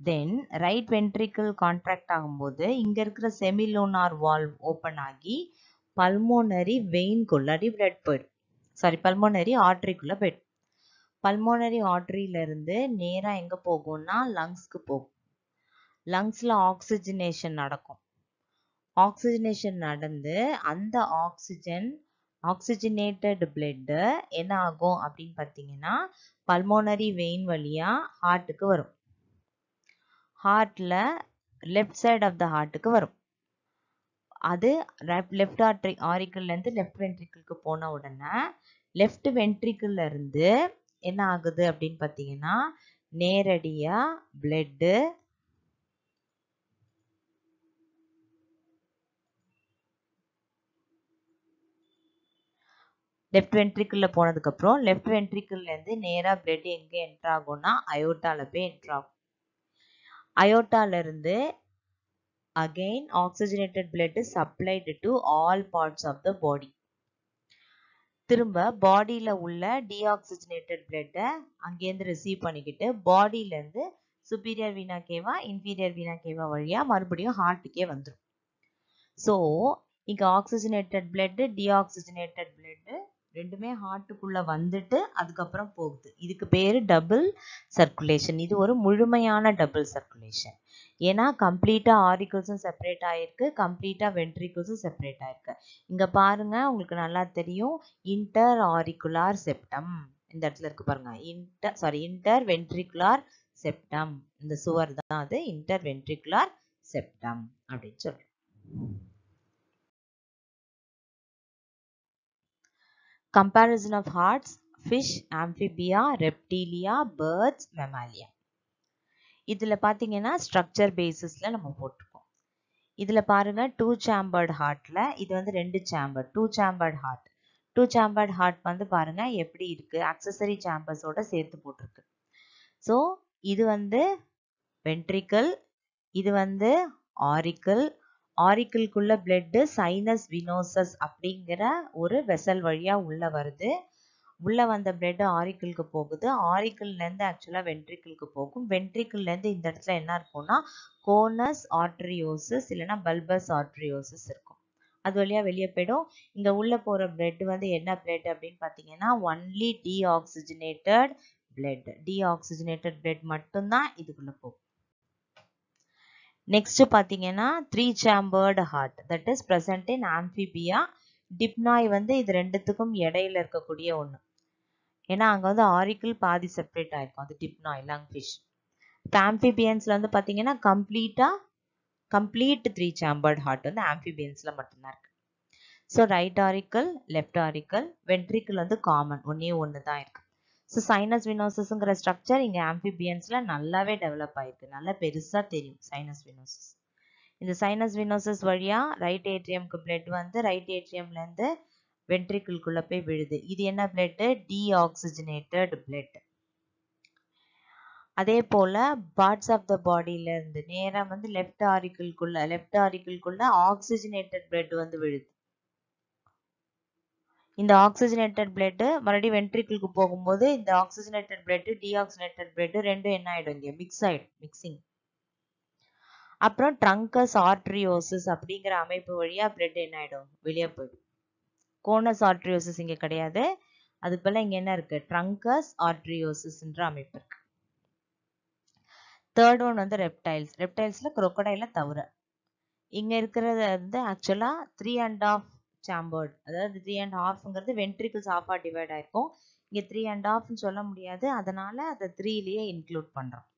தென் ரைட் வென்ட்ரிக்கிள் கான்ட்ராக்ட் ஆகும்போது இங்க இருக்கிற செமிலோனார் வால்வ் ஓப்பன் ஆகி பல்மோனரி வெயின்குள்ளாடி பிளட் போயிடும். சாரி, பல்மோனரி ஆர்டரிக்குள்ள போயிடும். பல்மோனரி ஆர்டரியில இருந்து நேரா எங்க போகும்னா லங்ஸ்க்கு போகும். லங்ஸ்ல ஆக்சிஜனேஷன் நடக்கும். ஆக்சிஜனேஷன் நடந்து அந்த ஆக்சிஜனேட்டட் பிளட் என்ன ஆகும் அப்படின்னு பார்த்தீங்கன்னா பல்மோனரி வெயின் வழியா ஹார்ட்டுக்கு வரும். ஹார்ட்ல லெஃப்ட் சைட் ஆஃப் த ஹார்ட்டுக்கு வரும். அது லெஃப்ட் ஆரிக்கல்ல இருந்து லெஃப்ட் வென்ட்ரிக்கிளுக்கு போன உடனே லெஃப்ட் வென்ட்ரிக்கிள்ல இருந்து என்ன ஆகுது அப்படின்னு பார்த்தீங்கன்னா நேரடியா blood லெஃப்ட் வென்ட்ரிக்கிள்ல போனதுக்கு அப்புறம் லெஃப்ட் வென்ட்ரிக்கிள்ல இருந்து நேரா blood எங்க என்டர் ஆகும்னா அயோட்டால போய் என்டர் ஆகும். அயோட்டால இருந்து again oxygenated blood is supplied to all parts of the body. திரும்ப பாடியில உள்ள டீஆக்சிஜனேட்டட் பிளட்டை அங்கேருந்து ரிசீவ் பண்ணிக்கிட்டு பாடியில இருந்து சுப்பீரியர் வீனா கேவா இன்ஃபீரியர் வீனா கேவா வழியா மறுபடியும் ஹார்ட்டுக்கே வந்துடும். ஸோ இங்க ஆக்சிஜனேட்டட் பிளட் டீஆக்சிஜனேட்டட் பிளட் ரெண்டுமே ஹார்ட்டுக்குள்ள வந்துட்டு அதுக்கப்புறம் போகுது. இதுக்கு பேரு டபுள் சர்க்குலேஷன். இது ஒரு முழுமையான டபுள் சர்க்குலேஷன். ஏன்னா கம்ப்ளீட்டா ஆரிக்கிள்ஸும் செப்பரேட் ஆயிருக்கு, கம்ப்ளீட்டா வென்ட்ரிக்கிள்ஸும் செப்பரேட் ஆயிருக்கு. இங்க பாருங்க, உங்களுக்கு நல்லா தெரியும், இன்டர் ஆரிக்குலார் செப்டம் இந்த இடத்துல இருக்கு பாருங்க. இன்டர் வென்ட்ரிகுலார் செப்டம், இந்த சுவர் தான் அது இன்டர் வென்ட்ரிகுலார் செப்டம் அப்படின்னு சொல்றோம். Comparison of hearts, fish, amphibia, reptilia, birds, mammalia. இதுல பாத்தீங்கன்னா ஸ்ட்ரக்சர் பேசிஸ்ல நம்ம போட்டிருக்கோம். இதுல பாருங்க 2 chambered ஹார்ட்ல இது வந்து 2 chambered 2 chambered heart. 2 chambered heart வந்து பாருங்க எப்படி இருக்கு, அக்சசரி சாம்பர்ஸோட சேர்த்து போட்டிருக்கு. ஸோ இது வந்து வென்ட்ரிக்கல், இது வந்து ஆரிக்கிள். ஆரிக்கிள்குள்ள பிளட் சைனஸ் வினோசஸ் அப்படிங்கிற ஒரு வெசல் வழியா உள்ள வருது. உள்ள வந்த பிளட் ஆரிக்கிளுக்கு போகுது. ஆரிக்கிள்ல இருந்து ஆக்சுவலா வென்ட்ரிக்கிளுக்கு போகும். வென்ட்ரிக்கிள்ல இருந்து இந்த இடத்துல என்ன இருக்கும்னா கோனஸ் ஆர்டரியோசஸ் இல்லைன்னா பல்பஸ் ஆர்டரியோசஸ் இருக்கும். அது வழியா வெளியே போயிடும். இங்க உள்ள போற பிளட் வந்து என்ன பிளட் அப்படின்னு பாத்தீங்கன்னா only deoxygenated blood. Deoxygenated blood மட்டும்தான் இதுக்குள்ள போகும். நெக்ஸ்ட் பாத்தீங்கன்னா 3 chambered heart that is present in amphibia. டிப்னாய் வந்து இது ரெண்டுத்துக்கும் இடையில இருக்கக்கூடிய ஒண்ணு. ஏன்னா அங்க வந்து ஆரிக்கிள் பாதி செப்பரேட் ஆயிருக்கும், அது டிப்னாய் லங் ஃபிஷ். இப்போ ஆம்பிபியன்ஸ்ல வந்து பாத்தீங்கன்னா கம்ப்ளீட் 3 chambered heart வந்து ஆம்பிபியன்ஸ்ல மட்டும்தான் இருக்கு. So right auricle, left auricle, ventricle வந்து காமன், ஒண்ணு தான் இருக்கு. ஸோ சைனஸ் வினோசஸ்ங்கிற ஸ்ட்ரக்சர் இங்க ஆம்பிபியன்ஸ்ல நல்லாவே டெவலப் ஆயிருக்கு, நல்லா பெருசா தெரியும் சைனஸ் வினோசஸ். இந்த சைனஸ் வினோசஸ் வழியா ரைட் ஏட்ரியம்க்கு பிளட் வந்து ரைட் ஏட்ரியம்ல இருந்து வென்ட்ரிக்கிள்குள்ள போய் விழுது. இது என்ன பிளட்? Deoxygenated blood. அதே போல பார்ட்ஸ் ஆஃப் த பாடியில இருந்து நேரா வந்து லெஃப்ட் ஆரிக்கிள்குள்ள ஆக்சிஜனேட்டட் பிளட் வந்து விழுது. இந்த ஆக்சிஜனேட்டட் பிளட் மறுபடியும் வென்ட்ரிக்கிளுக்கு போகும்போது இந்த ஆக்சிஜனேட்டட் பிளட் டீஆக்சிஜனேட்டட் பிளட் ரெண்டும் என்ன ஆயிடும், இங்க மிக்சிங். அப்புறம் ட்ரங்கஸ் ஆர்டரியோசஸ் அப்படிங்கிற அமைப்பு வழியா பிளட் என்ன ஆயிடும், வெளியே போயிடும். கோனஸ் ஆர்டரியோசஸ் இங்க கிடையாது, அதுக்கு பதிலா இங்க என்ன இருக்கு, ட்ரங்கஸ் ஆர்டரியோசஸ்ன்ற அமைப்பு இருக்கு. தேர்ட் ஒன் வந்து ரெப்டைல்ஸ்ல crocodile தவிர இங்க இருக்கிறது வந்து ஆக்சுவலா 3.5 chambered, அதாவது 3.5ங்கிறது வென்ட்ரிக்கிள்ஸ் ஆஃபா டிவைட் ஆயிருக்கும். இங்க 3.5 சொல்ல முடியாது, அதனால அதை 3லயே இன்க்ளூட் பண்றோம்.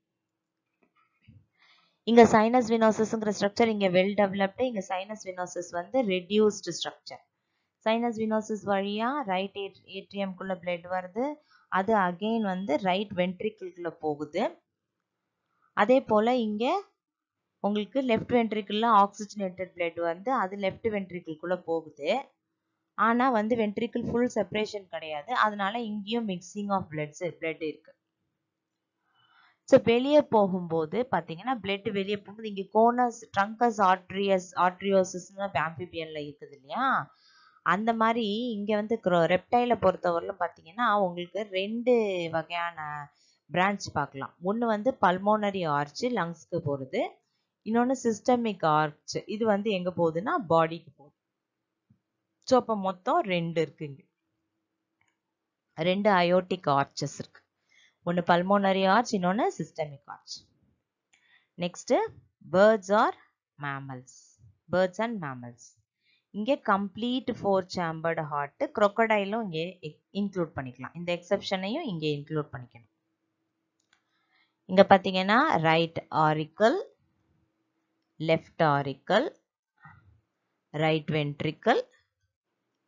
இங்க சைனஸ் வினோசஸ்ங்கிற ஸ்ட்ரக்சர் இங்க வெல் டெவலப்டு, இங்க சைனஸ் வினோசஸ் வந்து ரெடியூஸ்டு ஸ்ட்ரக்சர். சைனஸ் வினோசஸ் வழியா ரைட் ஏட்ரியம்குள்ள பிளட் வருது, அது அகெயின் வந்து ரைட் வென்ட்ரிக்கிள்குள்ள போகுது. அதே போல இங்க உங்களுக்கு லெஃப்ட் வென்ட்ரிக்கிள்ல ஆக்சிஜனேட்டட் பிளட் வந்து அது லெஃப்ட் வென்ட்ரிக்கிள்குள்ள போகுது. ஆனா வந்து வென்ட்ரிக்கிள் ஃபுல் செப்பரேஷன் கிடையாது, அதனால இங்கேயும் மிக்சிங் ஆஃப் பிளட் இருக்கு. ஸோ வெளியே போகும்போது பாத்தீங்கன்னா பிளட் வெளியே போகும்போது இங்க கோனஸ் ட்ரங்கஸ் ஆர்டரியோசஸ் ஆம்பிபியன்ல இருக்குது இல்லையா, அந்த மாதிரி இங்க வந்து ரெப்டைல பொறுத்தவரையிலும் பாத்தீங்கன்னா உங்களுக்கு 2 வகையான பிரான்ச் பார்க்கலாம். ஒன்னு வந்து பல்மோனரி ஆர்ச் லங்ஸ்க்கு போறது, இன்னொன்னு சிஸ்டமிக் ஆர்ச், இது வந்து எங்க போகுதுன்னா பாடிக்கு போகுது. ஸோ அப்போ மொத்தம் 2 இருக்கு, இங்க 2 அயோட்டிக் ஆர்ச்சஸ் இருக்கு. ஒன்னு பல்மோனரி ஆர்ச், இன்னொன்னு systemic arch. Next birds or mammals. Birds and mammals இங்க கம்ப்ளீட் 4 chambered ஹார்ட். crocodileம் இங்கே இன்க்ளூட் பண்ணிக்கலாம், இந்த எக்ஸெப்ஷனையும் இங்கே இன்க்ளூட் பண்ணிக்கணும். இங்க பாத்தீங்கன்னா right auricle, left auricle, right ventricle,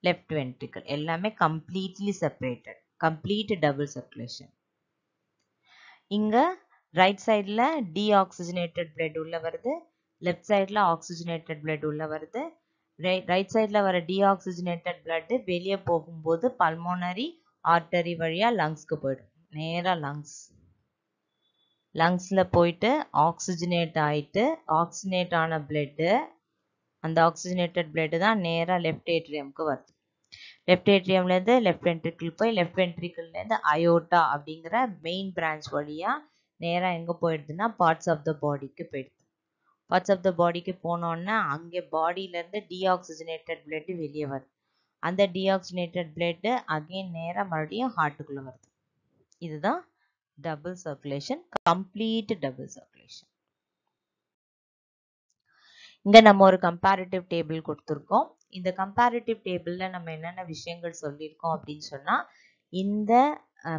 left ventricle எல்லாமே completely separated, complete double circulation. இங்க ரைட் சைடில் டீஆக்சிஜனேட்டட் பிளட் உள்ள வருது, லெஃப்ட் சைடில் ஆக்சிஜனேட்டட் பிளட் உள்ள வருது. ரைட் சைடில் வர டீஆக்சிஜனேட்டட் பிளட் வெளியே போகும்போது பல்மோனரி ஆர்டரி வழியா லங்ஸ்க்கு போயிடும். நேரா லங்ஸ்ல போயிட்டு ஆக்சிஜனேட் ஆயிட்டு ஆக்சிஜனேட் ஆன பிளட், அந்த ஆக்சிஜனேட்டட் பிளட் தான் நேரா லெஃப்ட் ஏட்ரியம்க்கு வருது. லெஃப்ட் ஏட்ரியம்லேருந்து லெஃப்ட் வென்ட்ரிக்கிள் போய் லெஃப்ட் வென்ட்ரிக்கிள்லேருந்து அயோட்டா அப்படிங்கிற மெயின் பிரான்ச் வழியா நேராக எங்கே போயிடுதுன்னா பார்ட்ஸ் ஆஃப் த பாடிக்கு போயிடுது. பார்ட்ஸ் ஆஃப் த பாடிக்கு போனோன்னா அங்கே பாடியிலேருந்து டீஆக்சிஜனேட்டட் பிளட் வெளியே வருது. அந்த டீஆக்சிஜனேட்டட் பிளட் அகெயின் நேராக மறுபடியும் ஹார்ட்டுக்குள்ளே வருது. இதுதான் double circulation, complete double circulation. இங்கே நம்ம ஒரு கம்பேரிட்டிவ் டேபிள் கொடுத்துருக்கோம். இந்த கம்பேரிட்டிவ் டேபிளில் நம்ம என்னென்ன விஷயங்கள் சொல்லியிருக்கோம் அப்படின்னு சொன்னால், இந்த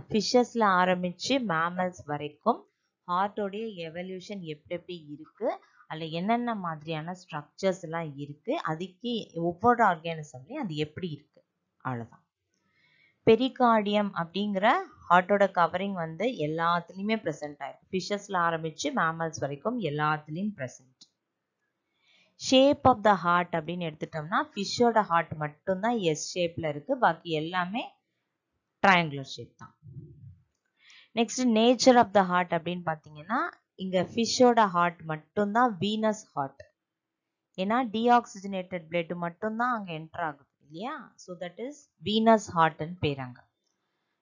ஃபிஷஸில் ஆரம்பித்து மேமல்ஸ் வரைக்கும் ஹார்ட்டோடைய எவல்யூஷன் எப்படி இருக்குது, அதில் என்னென்ன மாதிரியான ஸ்ட்ரக்சர்ஸ் எல்லாம் இருக்குது, அதுக்கு ஒவ்வொரு ஆர்கானிசம்லையும் அது எப்படி இருக்குது, அவ்வளோதான். பெரிகார்டியம் அப்படிங்கிற ஹார்ட்டோட கவரிங் வந்து எல்லாத்துலேயுமே ப்ரெசென்ட் ஆயிருக்கு. ஃபிஷஸில் ஆரம்பித்து மேமல்ஸ் வரைக்கும் எல்லாத்துலேயும் present. Shape of the heart அப்படின்னு எடுத்துட்டோம்னா ஃபிஷ்ஷோட ஹார்ட் மட்டும்தான் எஸ் ஷேப்பில் இருக்குது, பாக்கி எல்லாமே ட்ரையாங்குலர் ஷேப் தான். Next nature of the heart அப்படின்னு பார்த்தீங்கன்னா இங்கே ஃபிஷ்ஷோட ஹார்ட் மட்டும்தான் வீனஸ் ஹார்ட். ஏன்னா டீஆக்சிஜனேட்டட் பிளட் மட்டும்தான் அங்கே என்டர் ஆகுது இல்லையா. ஸோ தட் இஸ் வீனஸ் ஹார்ட்னு பேராங்க.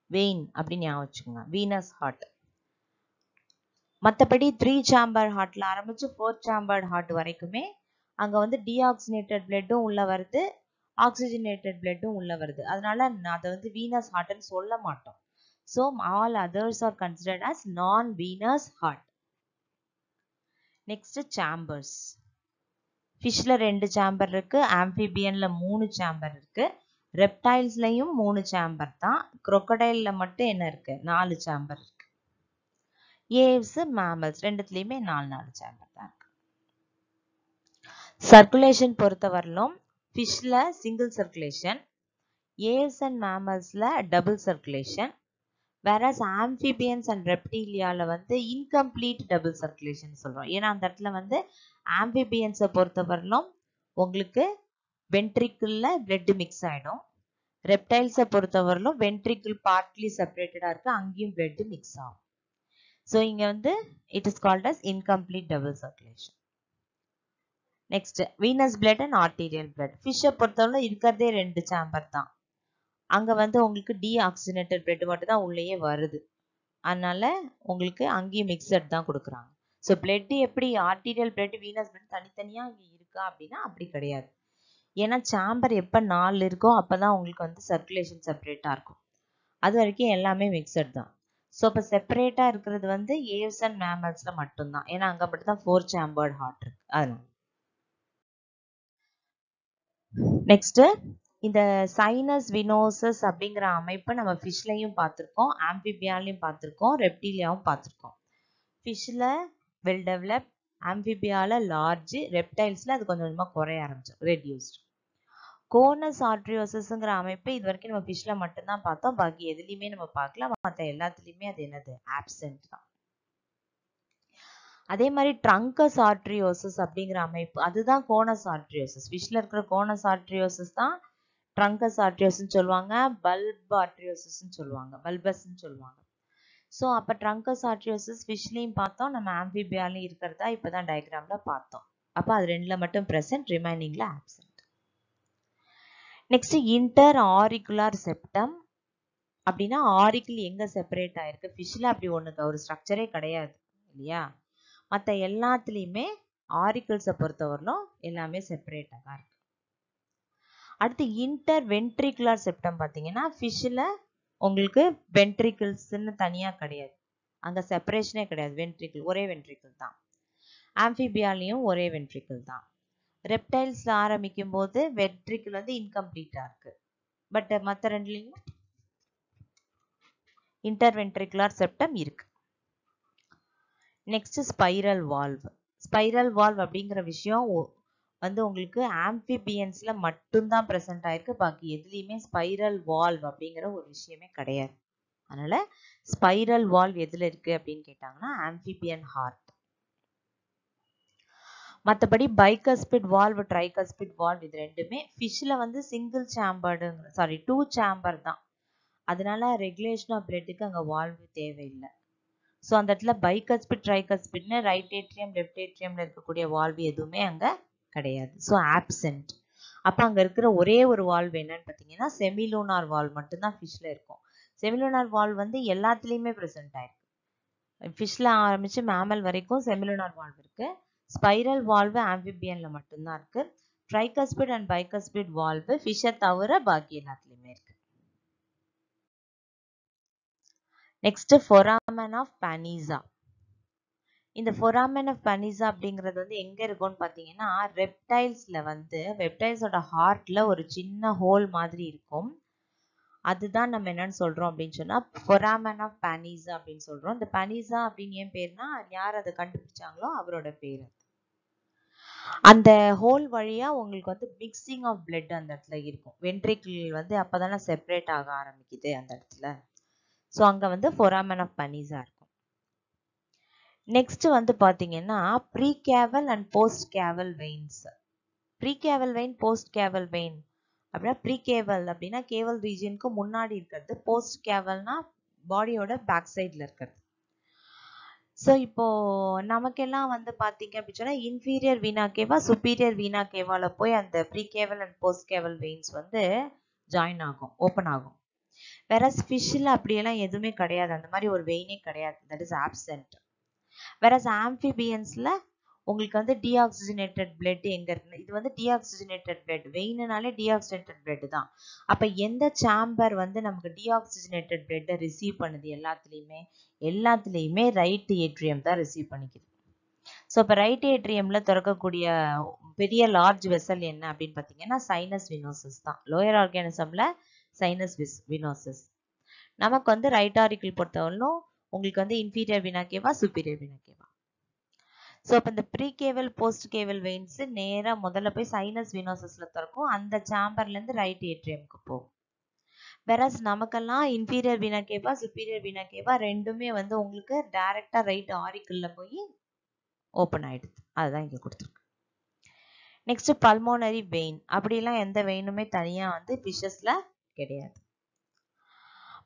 வெயின் அப்படின்னு ஞாபகம் வச்சுக்கோங்க, வீனஸ் ஹார்ட். மற்றபடி 3 சேம்பர் ஹார்ட்ல ஆரம்பிச்சு 4 சேம்பர்ட் ஹார்ட் வரைக்குமே அங்க வந்து டீஆக்சிஜனேட்டட் பிளட்டும் உள்ள வருது, ஆக்சிஜனேட்டட் பிளட்டும் உள்ள வருது. அதனால அதை வந்து வீனஸ் ஹார்ட்னு சொல்ல மாட்டோம். So all others are considered as non venous heart. Next chambers. ஃபிஷ்ல 2 சேம்பர் இருக்கு, ஆம்பிபியன்ல 3 சேம்பர் இருக்கு, ரெப்டைல்ஸ்லயும் 3 சேம்பர் தான், crocodileல மட்டும் என்ன இருக்கு 4 சேம்பர் இருக்கு. ஏவ்ஸ் மேமல்ஸ் ரெண்டுத்துலயுமே 4 சேம்பர் தான் இருக்கு. சர்க்குலேஷன் பொறுத்த வரலும் ஃபிஷ்ல சிங்கிள் சர்க்குலேஷன், ஏவ்ஸ் அண்ட் மேமல்ஸ்ல double circulation, whereas amphibians and ரெப்டீலியால வந்து இன்கம்ப்ளீட் டபுள் சர்க்குலேஷன் சொல்றோம். ஏன்னா அந்த இடத்துல வந்து ஆம்பிபியன்ஸை பொறுத்த வரலும் உங்களுக்கு வென்ட்ரிக்கிள்ல பிளட் மிக்ஸ் ஆயிடும், ரெப்டைல்ஸை பொறுத்த வரலும் வென்ட்ரிக்கிள் பார்ட்லி செப்பரேட்டடா இருக்கு, அங்கேயும் பிளட் மிக்ஸ் ஆகும். ஸோ இங்க வந்து it is called as incomplete double circulation. Next venous blood and arterial blood. ஃபிஷ்ஷை பொறுத்தவரை இருக்கிறதே 2 சேம்பர் தான், அங்க வந்து உங்களுக்கு டீஆக்சிஜனேட்டட் பிளட் மட்டும் தான் உள்ளேயே வருது, அதனால உங்களுக்கு அங்கேயும் மிக்சட் தான் கொடுக்குறாங்க. ஸோ பிளட் எப்படி ஆர்டீரியல் பிளட் வீனஸ் பிளட் தனித்தனியா இங்க இருக்கா அப்படின்னா அப்படி கிடையாது. ஏன்னா சேம்பர் எப்போ 4 இருக்கோ அப்பதான் உங்களுக்கு வந்து சர்க்குலேஷன் செப்பரேட்டா இருக்கும், அது வரைக்கும் எல்லாமே மிக்சட் தான். ஸோ இப்போ செப்பரேட்டா இருக்கிறது வந்து ஏவ்ஸ் அண்ட் மேமல்ஸ்ல மட்டும்தான், ஏன்னா அங்க மட்டும் தான் 4 சேம்பர்ட் ஹார்ட் இருக்கு அதனால. நெக்ஸ்ட் இந்த சைனஸ் வினோசஸ் அப்படிங்கிற அமைப்பு நம்ம ஃபிஷ்லையும் பார்த்துருக்கோம், ஆம்பிபியாலையும் பார்த்துருக்கோம், ரெப்டீலியாவும் பார்த்துருக்கோம். ஃபிஷ்ல வெல் டெவலப், ஆம்பிபியால லார்ஜ், ரெப்டைல்ஸ்ல அது கொஞ்சம் கொஞ்சமாக குறைய ஆரம்பிச்சோம், ரெடியூஸ்ட். கோனஸ் ஆர்ட்ரியோசஸ்ங்கிற அமைப்பு இது வரைக்கும் நம்ம ஃபிஷ்ல மட்டும்தான் பார்த்தோம், பாக்கி எதுலையுமே நம்ம பார்க்கல, மற்ற எல்லாத்துலேயுமே அது என்னது ஆப்சென்ட் தான். அதே மாதிரி ட்ரங்கஸ் ஆர்ட்ரியோசஸ் அப்படிங்கிற அமைப்பு அதுதான் கோனஸ் ஆர்ட்ரியோசஸ். ஃபிஷ்ல இருக்கிற கோனஸ் ஆர்ட்ரியோசஸ் தான் ட்ரங்கஸ் ஆர்ட்ரியோஸ்ன்னு சொல்லுவாங்க, பல்ப் ஆர்ட்ரியோசஸ்ன்னு சொல்லுவாங்க, பல்பஸ்ன்னு சொல்லுவாங்க. ஸோ அப்போ ட்ரங்கஸ் ஆர்ட்ரியோசஸ் ஃபிஷ்லையும் பார்த்தோம், நம்ம ஆம்பிபியாலையும் இருக்கிறதா இப்போதான் டயக்ராம்ல பார்த்தோம். அப்போ அது 2ல மட்டும் ப்ரெசென்ட், ரிமைனிங்ல absent. Next inter auricular septum அப்படின்னா ஆரிக்கிள் எங்க செப்பரேட் ஆயிருக்கு, ஃபிஷ்ல அப்படி ஒண்ணுக்கு ஒரு ஸ்ட்ரக்சரே கிடையாது இல்லையா. மற்ற எல்லாத்துலேயுமே ஆரிக்கிள்ஸை பொறுத்தவரையிலும் எல்லாமே செப்பரேட்டாக தான் இருக்கு. அடுத்து இன்டர் வென்ட்ரிகுலர் செப்டம் பார்த்தீங்கன்னா ஃபிஷ்ஷில் உங்களுக்கு வென்ட்ரிகிள்ஸ்ன்னு தனியாக கிடையாது, அங்கே செப்பரேஷனே கிடையாது, வென்ட்ரிக்கிள் ஒரே வென்ட்ரிக்கிள் தான். ஆம்பிபியாலையும் ஒரே வென்ட்ரிக்கிள் தான். ரெப்டைல்ஸில் ஆரம்பிக்கும் போது வென்ட்ரிக்கிள் வந்து இன்கம்ப்ளீட்டாக இருக்கு, பட் மற்ற ரெண்டுலேயும் இன்டர் வென்ட்ரிகுலர் செப்டம் இருக்கு. Next spiral valve. Spiral valve அப்படிங்கிற விஷயம் வந்து உங்களுக்கு ஆம்பிபியன்ஸ்ல மட்டும்தான் ப்ரெசென்ட் ஆயிருக்கு, பாக்கி எதுலையுமே ஸ்பைரல் வால்வ் அப்படிங்கிற ஒரு விஷயமே கிடையாது. அதனால ஸ்பைரல் வால்வ் எதுல இருக்கு அப்படின்னு கேட்டாங்கன்னா amphibian heart. மற்றபடி பைகஸ்பிட் வால்வ் ட்ரைகஸ்பிட் வால்வ் இது ரெண்டுமே ஃபிஷ்ல வந்து சிங்கிள் சேம்பர்டு டூ சேம்பர் தான். அதனால ரெகுலேஷன் ஆஃப் பிளட்டுக்கு அங்கே வால்வு தேவையில்லை. ஸோ அந்த இடத்துல பைகஸ்பிட் ட்ரைகஸ்பிட்னு ரைட் ஏட்ரியம் லெஃப்ட் ஏட்ரியம்ல இருக்கக்கூடிய வால்வு எதுவுமே அங்கே கிடையாது. So absent. அப்போ அங்கே இருக்கிற ஒரே ஒரு வால்வ் என்னன்னு பார்த்தீங்கன்னா செமிலூனார் வால்வ் மட்டும்தான் ஃபிஷ்ல இருக்கும். செமிலூனார் வால்வ் வந்து எல்லாத்துலேயுமே ப்ரெசென்ட் ஆயிருக்கு. ஃபிஷ்ல ஆரம்பிச்சு மேமல் வரைக்கும் செமிலூனார் வால்வ் இருக்கு. ஸ்பைரல் வால்வு ஆம்பிபியன்ல மட்டும்தான் இருக்கு. ட்ரைகஸ்பிட் அண்ட் பைகஸ்பிட் வால்வு ஃபிஷ்ஷை தவிர பாக்கி எல்லாத்துலேயுமே இருக்கு. Next foramen of Panizza. இந்த foramen of Panizza அப்படிங்கிறது வந்து எங்க இருக்கும்னு பார்த்தீங்கன்னா ரெப்டைல்ஸ்ல வந்து ரெப்டைல்ஸோட ஹார்ட்ல ஒரு சின்ன ஹோல் மாதிரி இருக்கும். அதுதான் நம்ம என்னன்னு சொல்றோம் அப்படின்னு சொன்னா foramen of Panizza அப்படின்னு சொல்றோம். இந்த Panizza அப்படின்னு ஏன் பேர்னா யார் அதை கண்டுபிடிச்சாங்களோ அவரோட பேர். அந்த ஹோல் வழியா உங்களுக்கு வந்து மிக்சிங் ஆஃப் பிளட் அந்த இடத்துல இருக்கும். வென்ட்ரிக்கிள் வந்து அப்பதானே செப்பரேட் ஆக ஆரம்பிக்குது அந்த இடத்துல. ஸோ அங்க வந்து foramen of Panizza இருக்கும். நெக்ஸ்ட் வந்து பாத்தீங்கன்னா precaval and post caval veins. Precaval vein post caval vein அப்படின்னா ப்ரீகேவல் அப்படின்னா கேவல் ரீஜியனுக்கு முன்னாடி இருக்கிறது, போஸ்ட் கேவல்னா பாடியோட பேக் சைட்ல இருக்கிறது. ஸோ இப்போ நமக்கெல்லாம் வந்து பாத்தீங்க அப்படின்னு சொன்னா இன்ஃபீரியர் வீனா கேவா சுப்பீரியர் வீனா கேவால போய் அந்த ப்ரீகேவல் அண்ட் போஸ்ட் கேவல் வெயின்ஸ் வந்து ஜாயின் ஆகும், ஓப்பன் ஆகும். வேற ஃபிஷ்ல அப்படியெல்லாம் எதுவுமே கிடையாது, அந்த மாதிரி ஒரு வெயினே கிடையாது, தட் இஸ் ஆப்சென்ட். வேற ஆம்பிபியன்ஸ்ல உங்களுக்கு வந்து டீஆக்சிஜனேட்டட் பிளட் எங்க இருக்கு, இது வந்து டீஆக்சிஜனேட்டட் பிளட், வெயின்னாலே டீஆக்சிஜனேட்டட் பிளட் தான். அப்ப எந்த சாம்பர் வந்து நமக்கு டீஆக்சிஜனேட்டட் பிளட்டை ரிசீவ் பண்ணுது எல்லாத்துலேயுமே ரைட் ஏட்ரியம் தான் ரிசீவ் பண்ணிக்குது. ஸோ இப்போ ரைட் ஏட்ரியம்ல திறக்கக்கூடிய பெரிய லார்ஜ் வெசல் என்ன அப்படின்னு பார்த்தீங்கன்னா சைனஸ் வினோசஸ் தான். லோயர் ஆர்கானிசம்ல சைனஸ் வினோசஸ். நமக்கு வந்து ரைட் ஆரிக்கிள் பொறுத்தவரையிலும் உங்களுக்கு வந்து இன்ஃபீரியர் வீனா கேவா சுப்பீரியர் வீனா கேவா. ஸோ இப்போ இந்த ப்ரீகேவல் போஸ்ட் கேவல் வெயின்ஸ் நேராக முதல்ல போய் சைனஸ் வினோசஸ்ல திறக்கும், அந்த சாம்பர்லேருந்து ரைட் ஏட்ரியம்க்கு போகும். வெரஸ் நமக்கெல்லாம் இன்ஃபீரியர் வீனா கேவா சுப்பீரியர் வீனா கேவா ரெண்டுமே வந்து உங்களுக்கு டைரக்டா ரைட் ஆரிக்கிள்ல போய் ஓப்பன் ஆயிடுது. அதுதான் இங்க கொடுத்துருக்கு. Next pulmonary vein. அப்படிலாம் எந்த வெயினுமே தனியா வந்து ஃபிஷஸ்ல கிடையாது.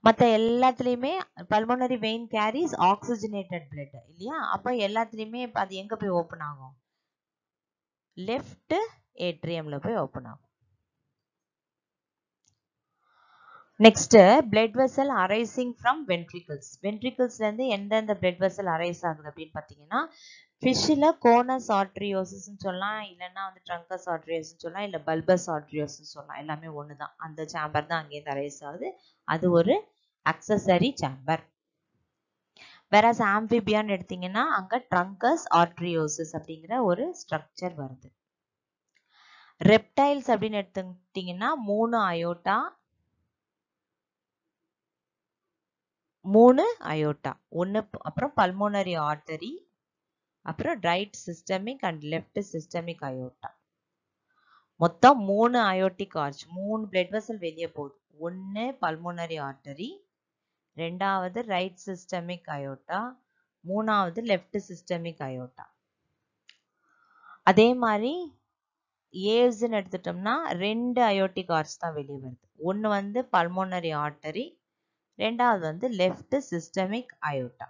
மற்ற எல்லாத்துலேயுமே pulmonary vein carries oxygenated blood இல்லையா. அப்போ எல்லாத்துலேயுமே அது எங்க போய் ஓப்பன் ஆகும், லெஃப்ட் ஏட்ரியம்ல போய் ஓப்பன் ஆகும். Next blood vessel arising from ventricles. வென்ட்ரிகல்ஸ்ல இருந்து எந்தெந்த பிளட் வெசல் அரைஸ் ஆகுது அப்படின்னு பார்த்தீங்கன்னா ஃபிஷ்ல கோனஸ் ஆர்ட்ரியோசிஸ்ன்னு சொல்லலாம், இல்லைன்னா வந்து ட்ரங்கஸ் ஆர்ட்ரியோஸ்ன்னு சொல்லலாம், இல்லை பல்பஸ் ஆர்ட்ரியோஸ்ன்னு சொல்லலாம். எல்லாமே ஒன்று தான், அந்த சாம்பர் தான் அங்கேருந்து அரைஸ் ஆகுது. அது ஒரு அக்சசரி சாம்பர். வேறஸ் ஆம்பிபியான்னு எடுத்தீங்கன்னா அங்க ட்ரங்கஸ் ஆர்ட்ரியோசிஸ் அப்படிங்கிற ஒரு ஸ்ட்ரக்சர் வருது. ரெப்டைல்ஸ் அப்படின்னு எடுத்துக்கிட்டீங்கன்னா 3 அயோட்டா, ஒன்று அப்புறம் பல்மோனரி ஆர்டரி, அப்புறம் right systemic and left systemic aorta. மொத்தம் 3 அயோட்டிக் ஆர்ச், 3 பிளட் வெசல் வெளியே போகுது. ஒன்று பல்மோனரி ஆர்டரி, ரெண்டாவது ரைட் சிஸ்டமிக் அயோட்டா, மூணாவது லெஃப்ட் சிஸ்டமிக் அயோட்டா. அதே மாதிரி ஏவ்ஸ்ன்னு எடுத்துட்டோம்னா 2 அயோட்டிக் ஆர்ச் தான் வெளியே வருது. ஒன்று வந்து பல்மோனரி ஆர்டரி, ரெண்டாவது வந்து left systemic aorta.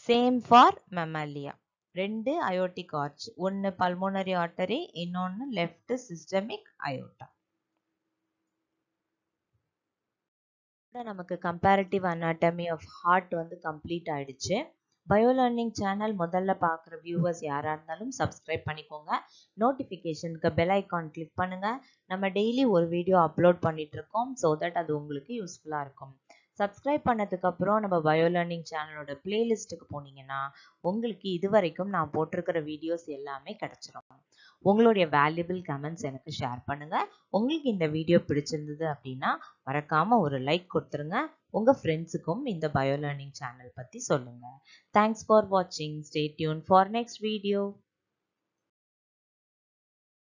Same for Mammalia, 2 aortic arch, ஒன்று பல்மோனரி ஆர்டரி, இன்னொன்று லெஃப்ட் சிஸ்டமிக் அயோட்டா. நமக்கு கம்பேரிட்டிவ் அனாட்டமி ஆஃப் ஹார்ட் வந்து கம்ப்ளீட் ஆயிடுச்சு. பயோ லேர்னிங் சேனல் முதல்ல பார்க்குற வியூவர்ஸ் யாராக இருந்தாலும் சப்ஸ்கிரைப் பண்ணிக்கோங்க. நோட்டிஃபிகேஷனுக்கு பெல் ஐக்கான் கிளிக் பண்ணுங்க. நம்ம டெய்லி ஒரு வீடியோ அப்லோட் பண்ணிட்டு இருக்கோம், ஸோ தட் அது உங்களுக்கு யூஸ்ஃபுல்லாக இருக்கும். சப்ஸ்கிரைப் பண்ணதுக்கப்புறம் நம்ம பயோ லேர்னிங் சேனலோட பிளேலிஸ்ட்டுக்கு போனீங்கன்னா உங்களுக்கு இது வரைக்கும் நான் போட்டிருக்கிற வீடியோஸ் எல்லாமே கிடைச்சிடும். உங்களுடைய வேல்யூபிள் கமெண்ட்ஸ் எனக்கு ஷேர் பண்ணுங்க. உங்களுக்கு இந்த வீடியோ பிடிச்சிருந்தது அப்படின்னா மறக்காம ஒரு லைக் கொடுத்துருங்க. உங்க ஃப்ரெண்ட்ஸுக்கும் இந்த பயோ லேர்னிங் சேனல் பத்தி சொல்லுங்க. தேங்க்ஸ் ஃபார் வாட்சிங். Stay tune for next video.